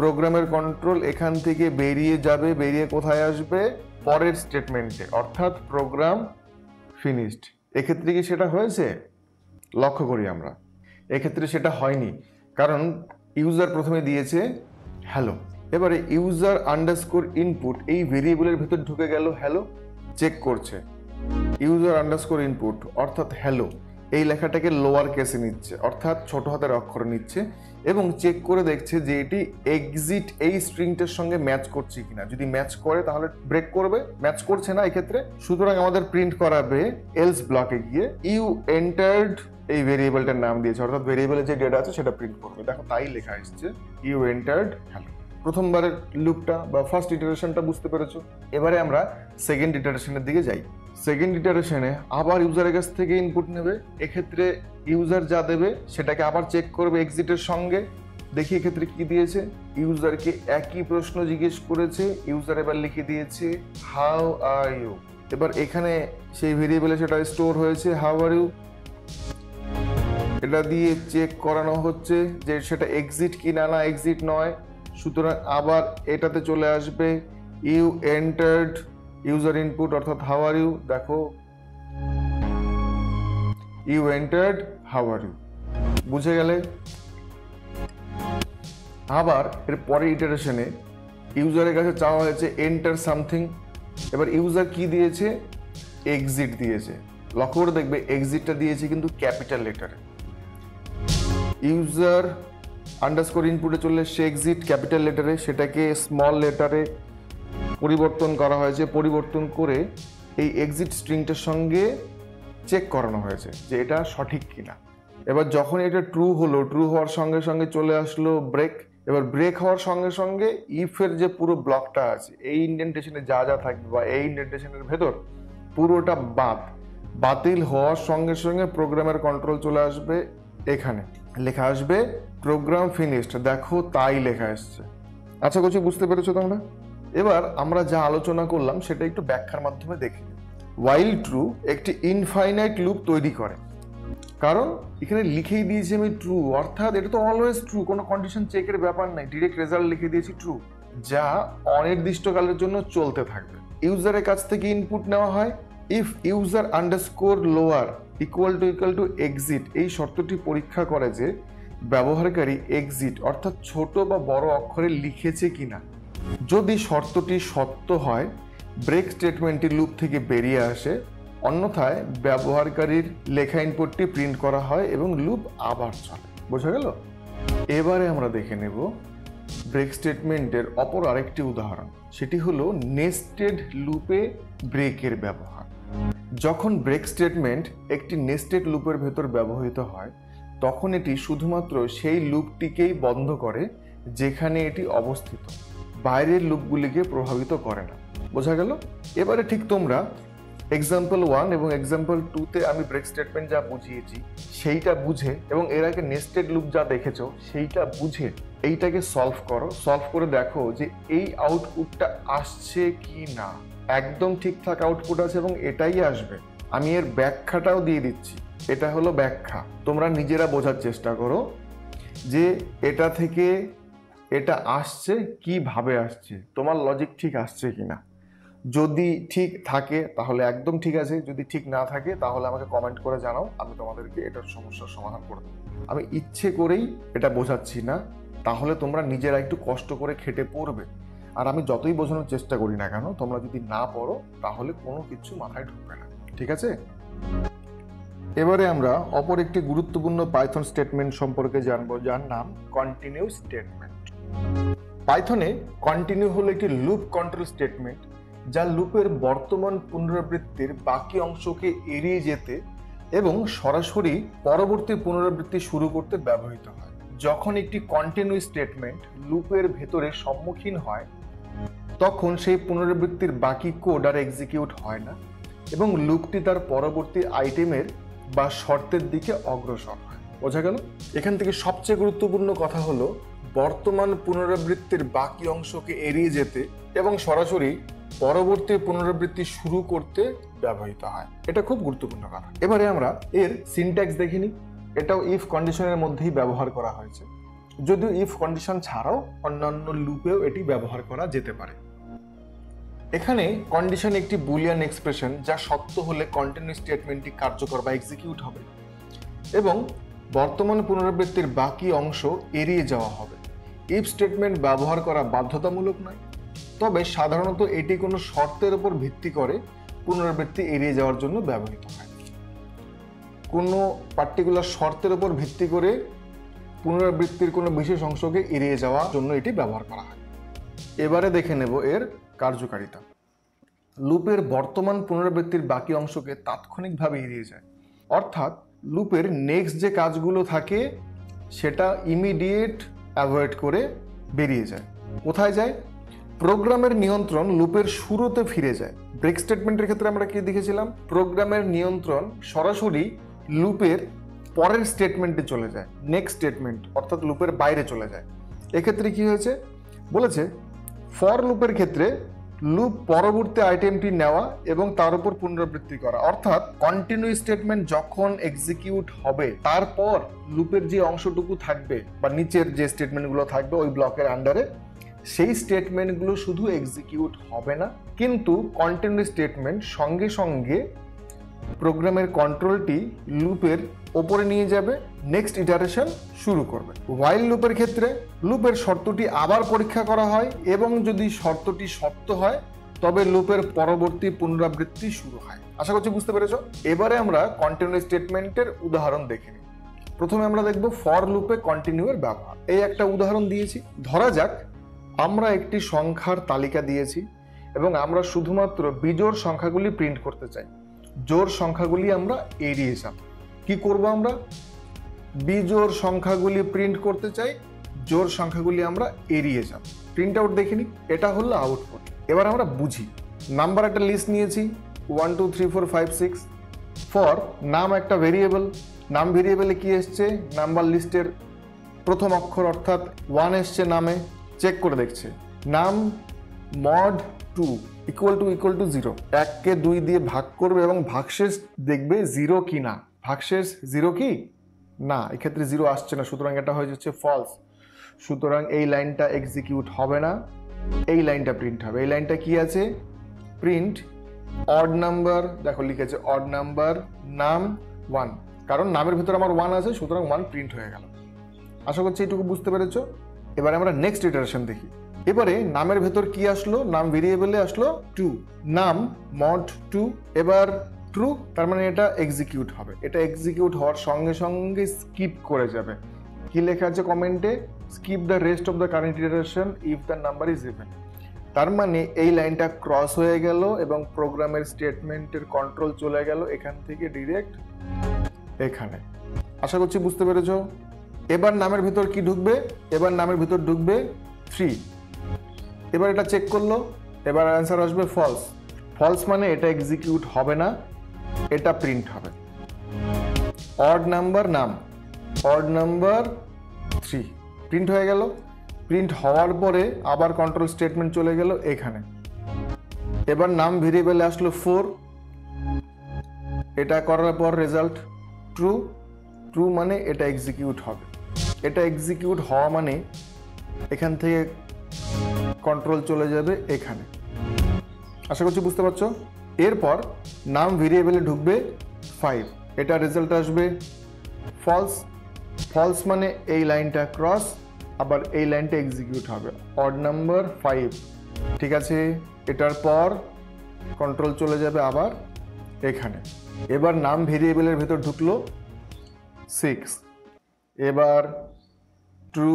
প্রোগ্রামের কন্ট্রোল এখান থেকে বেরিয়ে যাবে। বেরিয়ে কোথায় আসবে, পরের স্টেটমেন্টে, অর্থাৎ প্রোগ্রাম ফিনিশড। এক্ষেত্রে কি সেটা হয়েছে? লক্ষ্য করি আমরা, এক্ষেত্রে সেটা হয়নি, কারণ ইউজার প্রথমে দিয়েছে হ্যালো। এবারে ইউজার আন্ডারস্কোর ইনপুট এই ভেরিয়েবলের ভেতর ঢুকে গেল হ্যালো, চেক করছে ইউজার আন্ডারস্কোর ইনপুট অর্থাৎ হ্যালো এই লেখাটাকে লোয়ার কেসে নিচ্ছে অর্থাৎ ছোট হাতের অক্ষরে নিচ্ছে এবং চেক করে দেখছে যে এটি এক্সিট এই স্ট্রিংটার সঙ্গে ম্যাচ করছে কিনা। যদি ম্যাচ করে তাহলে ব্রেক করবে, ম্যাচ করছে না এক্ষেত্রে, সুতরাং আমাদের প্রিন্ট করাবে এলস ব্লকে গিয়ে ইউ এন্টার্ড এই ভেরিয়েবলটার নাম দিয়েছে অর্থাৎ ভেরিয়েবলে যে ডেটা আছে সেটা প্রিন্ট করবে। দেখো তাই লেখা এসছে ইউ এন্টার্ড হ্যালো। প্রথমবারের লুপটা বা ফার্স্ট ইটারেশনটা বুঝতে পেরেছো। এবারে আমরা সেকেন্ড ইটারেশনের দিকে যাই। সেকেন্ড ইটারেশনে আবার ইউজারের কাছ থেকে ইনপুট নেবে। এক্ষেত্রে ইউজার যা দেবে সেটাকে আবার চেক করবে এক্সিটের সঙ্গে। দেখি এক্ষেত্রে কি দিয়েছে, ইউজারকে একই প্রশ্ন জিজ্ঞেস করেছে, ইউজার এবার লিখে দিয়েছে হাউ আর ইউ। এবার এখানে সেই ভেরিয়েবলে সেটা স্টোর হয়েছে হাউ আর ইউ, এটা দিয়ে চেক করানো হচ্ছে যে সেটা এক্সিট কি না, না এক্সিট নয়, সুতরাং আবার এটাতে চলে আসবে ইউ এন্টার্ড ইউজার ইনপুট অর্থাৎ হাউ আর ইউ। দেখো you entered how are you, বুঝে গেলে। আবার এর পরের ইটারেশনে ইউজারের কাছে চাওয়া হয়েছে এন্টার সামথিং। এবার ইউজার কি দিয়েছে, এক্সিট দিয়েছে। লক্ষ্য করে দেখবে এক্সিটটা দিয়েছে কিন্তু ক্যাপিটাল লেটারে। ইউজার আন্ডারস্কোর ইনপুটে চললে সে এক্সিট ক্যাপিটাল লেটারে, সেটাকে স্মল লেটারে পরিবর্তন করা হয়েছে। পরিবর্তন করে এই এক্সিট স্ট্রিংটার সঙ্গে চেক করানো হয়েছে যে এটা সঠিক কিনা। এবার যখন এটা ট্রু হলো, ট্রু হওয়ার সঙ্গে সঙ্গে চলে আসলো ব্রেক। এবার ব্রেক হওয়ার সঙ্গে সঙ্গে ইফের যে পুরো ব্লকটা আছে এই ইন্ডেন্টেশনে যা যা থাকবে বা এই ইন্ডেন্টেশনের ভেতর পুরোটা বাতিল হওয়ার সঙ্গে সঙ্গে প্রোগ্রামের কন্ট্রোল চলে আসবে। এখানে লেখা আসবে প্রোগ্রাম ফিনিশড। দেখো তাই লেখা এসছে। আচ্ছা কিছু বুঝতে পেরেছো তোমরা? এবার আমরা যা আলোচনা করলাম সেটা একটু ব্যাখ্যার মাধ্যমে দেখি। while ট্রু একটি ইনফাইনাইট লুপ তৈরি করে, কারণ এখানে লিখেই দিয়েছি আমি ট্রু, অর্থাৎ এটা তো অলওয়েজ ট্রু, কোনো কন্ডিশন চেকের ব্যাপার নাই, ডিরেক্ট রেজাল্ট লিখে দিয়েছি ট্রু, যা অনির্দিষ্টকালের জন্য চলতে থাকবে। ইউজারের কাছ থেকে ইনপুট নেওয়া হয়। If user underscore lower equal to exit, এই শর্তটি পরীক্ষা করে যে ব্যবহারকারী এক্সিট অর্থাৎ ছোট বা বড় অক্ষরে লিখেছে কিনা। যদি শর্তটি সত্য হয় ব্রেক স্টেটমেন্টটি লুপ থেকে বেরিয়ে আসে, অন্যথায় ব্যবহারকারীর লেখা ইনপুটটি প্রিন্ট করা হয় এবং লুপ আবার চলে। বোঝা গেল? এবারে আমরা দেখে নেব ব্রেক স্টেটমেন্টের অপর আরেকটি উদাহরণ, সেটি হলো নেস্টেড লুপে ব্রেকের ব্যবহার। যখন ব্রেক স্টেটমেন্ট একটি নেস্টেড লুপের ভেতর ব্যবহৃত হয় তখন এটি শুধুমাত্র সেই লুপটিকেই বন্ধ করে যেখানে এটি অবস্থিত, বাইরের লুপগুলিকে প্রভাবিত করে না। বোঝা গেল? এবারে ঠিক তোমরা এক্সাম্পল 1 এবং এক্সাম্পল 2তে আমি ব্রেক স্টেটমেন্ট যা বুঝিয়েছি সেইটা বুঝে এবং এর আগে নেস্টেড লুপ যা দেখেছো সেইটা বুঝে এইটাকে সলভ করো। সলভ করে দেখো যে এই আউটপুটটা আসছে কি না। একদম ঠিকঠাক আউটপুট আছে এবং এটাই আসবে। আমি এর ব্যাখ্যাটাও দিয়ে দিচ্ছি, এটা হলো ব্যাখ্যা। তোমরা নিজেরা বোঝার চেষ্টা করো যে এটা থেকে এটা আসছে কিভাবে আসছে, তোমার লজিক ঠিক আসছে কিনা। যদি ঠিক থাকে তাহলে একদম ঠিক আছে, যদি ঠিক না থাকে তাহলে আমাকে কমেন্ট করে জানাও, আমি তোমাদেরকে এটার সমস্যার সমাধান করে দেবো। আমি ইচ্ছে করেই এটা বোঝাচ্ছি না, তাহলে তোমরা নিজেরা একটু কষ্ট করে খেটে পড়বে। আর আমি যতই বোঝানোর চেষ্টা করি না কেন, তোমরা যদি না পড়ো তাহলে কোনো কিছু মাথায় ঢুকবে না। ঠিক আছে? এবারে আমরা অপর একটি গুরুত্বপূর্ণ পাইথন স্টেটমেন্ট সম্পর্কে জানবো, যার নাম কন্টিনিউ স্টেটমেন্ট। পাইথনে কন্টিনিউ হলো একটি লুপ কন্ট্রোল স্টেটমেন্ট যা লুপের বর্তমান পুনরাবৃত্তির বাকি অংশকে এড়িয়ে যেতে এবং সরাসরি পরবর্তী পুনরাবৃত্তি শুরু করতে ব্যবহৃত হয়। যখন একটি কন্টিনিউ স্টেটমেন্ট লুপের ভেতরে সম্মুখীন হয় তখন সেই পুনরাবৃত্তির বাকি কোড আর এক্সিকিউট হয় না এবং লুপটি তার পরবর্তী আইটেমের বা শর্তের দিকে অগ্রসর হয়। বোঝা গেল? এখান থেকে সবচেয়ে গুরুত্বপূর্ণ কথা হলো বর্তমান পুনরাবৃত্তির বাকি অংশকে এড়িয়ে যেতে এবং সরাসরি পরবর্তী পুনরাবৃত্তি শুরু করতে ব্যবহৃত হয়। এটা খুব গুরুত্বপূর্ণ কথা। এবারে আমরা এর সিনট্যাক্স দেখিনি। এটাও ইফ কন্ডিশনের মধ্যেই ব্যবহার করা হয়েছে, যদিও ইফ কন্ডিশন ছাড়াও অন্যান্য লুপেও এটি ব্যবহার করা যেতে পারে। এখানে কন্ডিশন একটি বুলিয়ান এক্সপ্রেশন যা সত্য হলে কন্টিনিউ স্টেটমেন্টটি কার্যকর বা এক্সিকিউট হবে এবং বর্তমান পুনরাবৃত্তির বাকি অংশ এড়িয়ে যাওয়া হবে। ইফ স্টেটমেন্ট ব্যবহার করা বাধ্যতামূলক নয়, তবে সাধারণত এটি কোনো শর্তের উপর ভিত্তি করে পুনরাবৃত্তি এড়িয়ে যাওয়ার জন্য ব্যবহৃত হয়। কোনো পার্টিকুলার শর্তের উপর ভিত্তি করে পুনরাবৃত্তির কোনো বিশেষ অংশকে এড়িয়ে যাওয়ার জন্য এটি ব্যবহার করা হয়। এবারে দেখে নেব এর কার্যকারিতা। লুপের বর্তমান পুনরাবৃত্তির বাকি অংশকে তাৎক্ষণিকভাবে এড়িয়ে যায়, অর্থাৎ লুপের নেক্সট যে কাজগুলো থাকে সেটা ইমিডিয়েট অ্যাভয়েড করে বেরিয়ে যায়। কোথায় যায়? প্রোগ্রামের নিয়ন্ত্রণ লুপের শুরুতে ফিরে যায়। ব্রেক স্টেটমেন্টের ক্ষেত্রে আমরা কি দেখেছিলাম? প্রোগ্রামের নিয়ন্ত্রণ সরাসরি লুপের পরের স্টেটমেন্টে চলে যায়, নেক্সট স্টেটমেন্ট অর্থাৎ লুপের বাইরে চলে যায়। এক্ষেত্রে কি হয়েছে? বলেছে ফর লুপের ক্ষেত্রে লুপ পরবর্তী আইটেমটি নেওয়া এবং তার উপর পুনরাবৃত্তি করা, অর্থাৎ কন্টিনিউ স্টেটমেন্ট যখন এক্সিকিউট হবে তারপর লুপের যে অংশটুকু থাকবে বা নিচের যে স্টেটমেন্টগুলো থাকবে ওই ব্লকের আন্ডারে, সেই স্টেটমেন্টগুলো শুধু এক্সিকিউট হবে না, কিন্তু কন্টিনিউ স্টেটমেন্ট সঙ্গে সঙ্গে প্রোগ্রামের কন্ট্রোলটি লুপের ওপরে নিয়ে যাবে, নেক্সট ইটারেশন শুরু করবে। হোয়াইল লুপের ক্ষেত্রে লুপের শর্তটি আবার পরীক্ষা করা হয় এবং যদি শর্তটি সত্য হয় তবে লুপের পরবর্তী পুনরাবৃত্তি শুরু হয়। আশা করছি বুঝতে পেরেছো। এবারে আমরা কন্টিনিউ স্টেটমেন্টের উদাহরণ দেখে নিই। প্রথমে আমরা দেখব ফর লুপে কন্টিনিউ এর ব্যবহার। এই একটা উদাহরণ দিয়েছি। ধরা যাক আমরা একটি সংখ্যার তালিকা দিয়েছি এবং আমরা শুধুমাত্র বিজোড় সংখ্যাগুলি প্রিন্ট করতে চাই। জোড় সংখ্যাগুলি আমরা এড়িয়ে যাব। কি করব? আমরা বিজোড় সংখ্যাগুলি প্রিন্ট করতে চাই, জোড় সংখ্যাগুলি আমরা এড়িয়ে যাব। প্রিন্ট আউট দেখিনি, এটা হলো আউটপুট। এবার আমরা বুঝি। নাম্বার একটা লিস্ট নিয়েছি 1 2 3 4 5 6। ফর নাম একটা ভেরিয়েবল, নাম ভেরিয়েবলে কি এসছে? নাম্বার লিস্টের প্রথম অক্ষর অর্থাৎ 1 এসছে নামে, চেক করে দেখছে। নাম মড 2 ইকুয়াল টু 0, 1কে 2 দিয়ে ভাগ করবে এবং ভাগশেষ দেখবে 0 কি না। ভাগশেষ 0 কি না, এক্ষেত্রে 0 আসছে না, সুতরাং এটা হয়ে যাচ্ছে ফলস। সুতরাং এই লাইনটা এক্সিকিউট হবে না, এই লাইনটা প্রিন্ট হবে। এই লাইনটা কি আছে? প্রিন্ট অড নাম্বার, দেখো লিখেছে অড নাম্বার নাম 1, কারণ নামের ভিতরে আমার 1 আছে, সুতরাং 1 প্রিন্ট হয়ে গেল। আশা করছি এইটুকু বুঝতে পেরেছো। এবারে আমরা নেক্সট ইটারেশন দেখি। এবারে নামের ভেতর কি আসলো, নাম ভেরিয়েবলে আসলো 2, নাম মড 2, এবার ট্রু, তার মানে এটা এক্সিকিউট হবে। এটা এক্সিকিউট হওয়ার সঙ্গে সঙ্গে স্কিপ করে যাবে। কি লেখা আছে কমেন্টে, skip the rest of the current iteration if the number is even. তার মানে এই লাইনটা ক্রস হয়ে গেল এবং প্রোগ্রামের স্টেটমেন্টের কন্ট্রোল চলে গেল এখান থেকে ডিরেক্ট এখানে। আশা করছি বুঝতে পেরেছো। এবার নামের ভিতর কি ঢুকবে, এবার নামের ভিতর ঢুকবে 3। এবার এটা চেক করলো, এবার অ্যান্সার আসবে ফলস। ফলস মানে এটা এক্সিকিউট হবে না, এটা প্রিন্ট হবে। অড নাম্বার নাম, অড নাম্বার 3 প্রিন্ট হয়ে গেল। প্রিন্ট হওয়ার পরে আবার কন্ট্রোল স্টেটমেন্ট চলে গেল এখানে। এবার নাম ভেরিয়েবলে আসলো 4, এটা করার পর রেজাল্ট ট্রু। ট্রু মানে এটা এক্সিকিউট হবে। এটা এক্সিকিউট হওয়া মানে এখান থেকে কন্ট্রোল চলে যাবে এখানে। আশা করছি বুঝতে পারছো। এরপর নাম ভেরিয়েবলে ঢুকবে 5, এটা রেজাল্ট আসবে ফলস। ফলস মানে এই লাইনটা ক্রস, আবার এই লাইনটা এক্সিকিউট হবে অড নাম্বার 5, ঠিক আছে। এটার পর কন্ট্রোল চলে যাবে আবার এখানে। এবার নাম ভেরিয়েবলের ভেতর ঢুকলো 6, এবার ট্রু।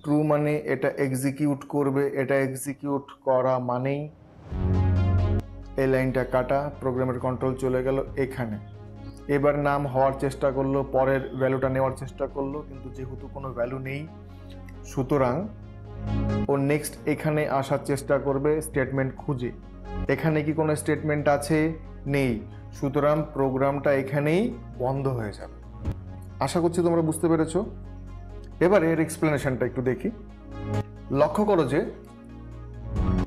ট্রু মানে এটা এক্সিকিউট করবে, এটা এক্সিকিউট করা মানেই এই লাইনটা কাটা, প্রোগ্রামের কন্ট্রোল চলে গেল এখানে। এবার নাম হওয়ার চেষ্টা করলো, পরের ভ্যালুটা নেওয়ার চেষ্টা করলো, কিন্তু যেহেতু কোনো ভ্যালু নেই সুতরাং ও নেক্সট এখানে আসার চেষ্টা করবে স্টেটমেন্ট খুঁজে। এখানে কি কোনো স্টেটমেন্ট আছে, নেই, সুতরাং প্রোগ্রামটা এখানেই বন্ধ হয়ে যাবে। আশা করছি তোমরা বুঝতে পেরেছো। এবারে এর এক্সপ্লেনেশনটা একটু দেখি। লক্ষ্য করো যে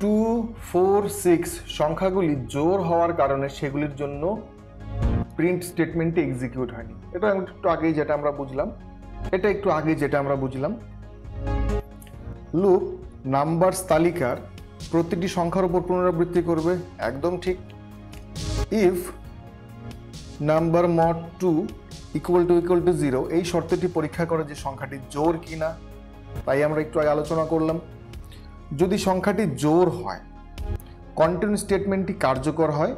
2, 4, 6 সংখ্যাগুলি জোড় হওয়ার কারণে সেগুলির জন্য প্রিন্ট স্টেটমেন্টটি এক্সিকিউট হয়নি। এটা একটু আগেই যেটা আমরা বুঝলাম। লুপ নাম্বারস তালিকার প্রতিটি সংখ্যার উপর পুনরাবৃত্তি করবে, একদম ঠিক। If number mod 2 equal to 0 এই শর্তটি পরীক্ষা করে যে সংখ্যাটি জোড় কিনা, তাই আমরা একটু আগে আলোচনা করলাম। যদি সংখ্যাটি জোড় হয়, কন্টিনিউ স্টেটমেন্টটি কার্যকর হয়,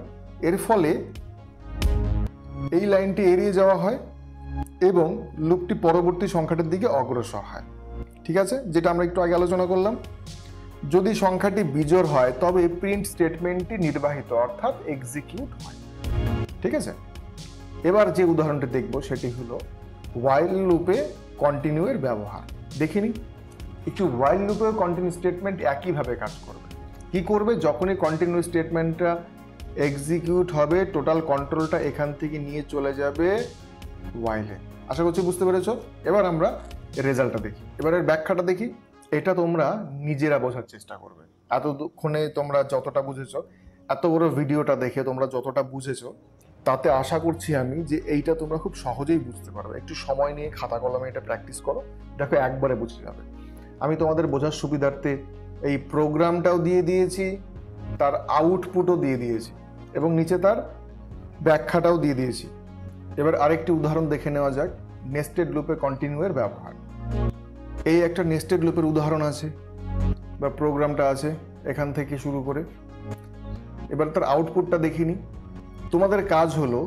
এর ফলে এই লাইনটি এড়িয়ে যাওয়া হয় এবং লুপটি পরবর্তী সংখ্যাটির দিকে অগ্রসর হয়, ঠিক আছে, যেটা আমরা একটু আগে আলোচনা করলাম। যদি সংখ্যাটি বিজোড় হয় তবে প্রিন্ট স্টেটমেন্টটি নির্বাহিত অর্থাৎ এক্সিকিউট হয়, ঠিক আছে। এবার যে উদাহরণটি দেখব সেটি হলো হোয়াইল লুপে কন্টিনিউ এর ব্যবহার। দেখিনি একটু হোয়াইল লুপে কন্টিনিউ স্টেটমেন্ট একইভাবে কাজ করবে। কি করবে, যখনই কন্টিনিউ স্টেটমেন্টটা এক্সিকিউট হবে টোটাল কন্ট্রোলটা এখান থেকে নিয়ে চলে যাবে হোয়াইলে। আশা করছি বুঝতে পেরেছো। এবার আমরা রেজাল্টটা দেখি, এবার এর ব্যাখ্যাটা দেখি। এটা তোমরা নিজেরা বোঝার চেষ্টা করবে। এতক্ষণে তোমরা যতটা বুঝেছো, এত বড় ভিডিওটা দেখে তোমরা যতটা বুঝেছো, তাতে আশা করছি আমি যে এইটা তোমরা খুব সহজেই বুঝতে পারবে। একটু সময় নিয়ে খাতা কলমে এটা প্র্যাকটিস করো, দেখো একবারে বুঝে যাবে। আমি তোমাদের বোঝার সুবিধার্থে এই প্রোগ্রামটাও দিয়ে দিয়েছি, তার আউটপুটও দিয়ে দিয়েছি এবং নিচে তার ব্যাখ্যাটাও দিয়ে দিয়েছি। এবার আরেকটি উদাহরণ দেখে নেওয়া যাক, নেস্টেড লুপে কন্টিনিউ এর ব্যবহার। এই একটা নেস্টেড লুপের উদাহরণ আছে বা প্রোগ্রামটা আছে এখান থেকে শুরু করে। এবার তার আউটপুটটা দেখিনি। তোমাদের কাজ হলো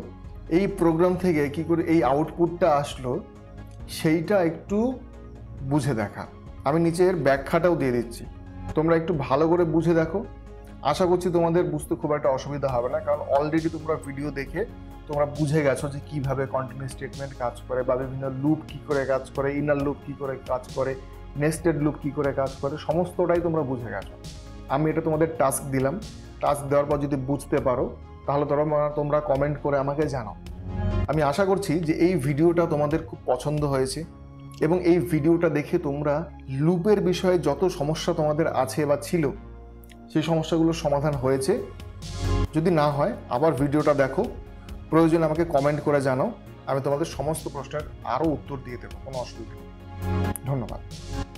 এই প্রোগ্রাম থেকে কি করে এই আউটপুটটা আসলো সেইটা একটু বুঝে দেখা। আমি নিচের ব্যাখ্যাটাও দিয়ে দিচ্ছি, তোমরা একটু ভালো করে বুঝে দেখো। আশা করছি তোমাদের বুঝতে খুব একটা অসুবিধা হবে না, কারণ অলরেডি তোমরা ভিডিও দেখে তোমরা বুঝে গেছো যে কিভাবে কন্টিনিউ স্টেটমেন্ট কাজ করে বা বিভিন্ন লুপ কি করে কাজ করে, ইনার লুপ কি করে কাজ করে, নেস্টেড লুপ কি করে কাজ করে, সমস্তটাই তোমরা বুঝে গেছো। আমি এটা তোমাদের টাস্ক দিলাম, টাস্ক দেওয়ার পর যদি বুঝতে পারো তাহলে তোমরা কমেন্ট করে আমাকে জানাও। আমি আশা করছি যে এই ভিডিওটা তোমাদের খুব পছন্দ হয়েছে এবং এই ভিডিওটা দেখে তোমরা লুপের বিষয়ে যত সমস্যা তোমাদের আছে বা ছিল সেই সমস্যাগুলোর সমাধান হয়েছে। যদি না হয় আবার ভিডিওটা দেখো, প্রয়োজনে আমাকে কমেন্ট করে জানাও, আমি তোমাদের সমস্ত প্রশ্নের আরও উত্তর দিয়ে দেবো, কোনো অসুবিধা নেই। ধন্যবাদ।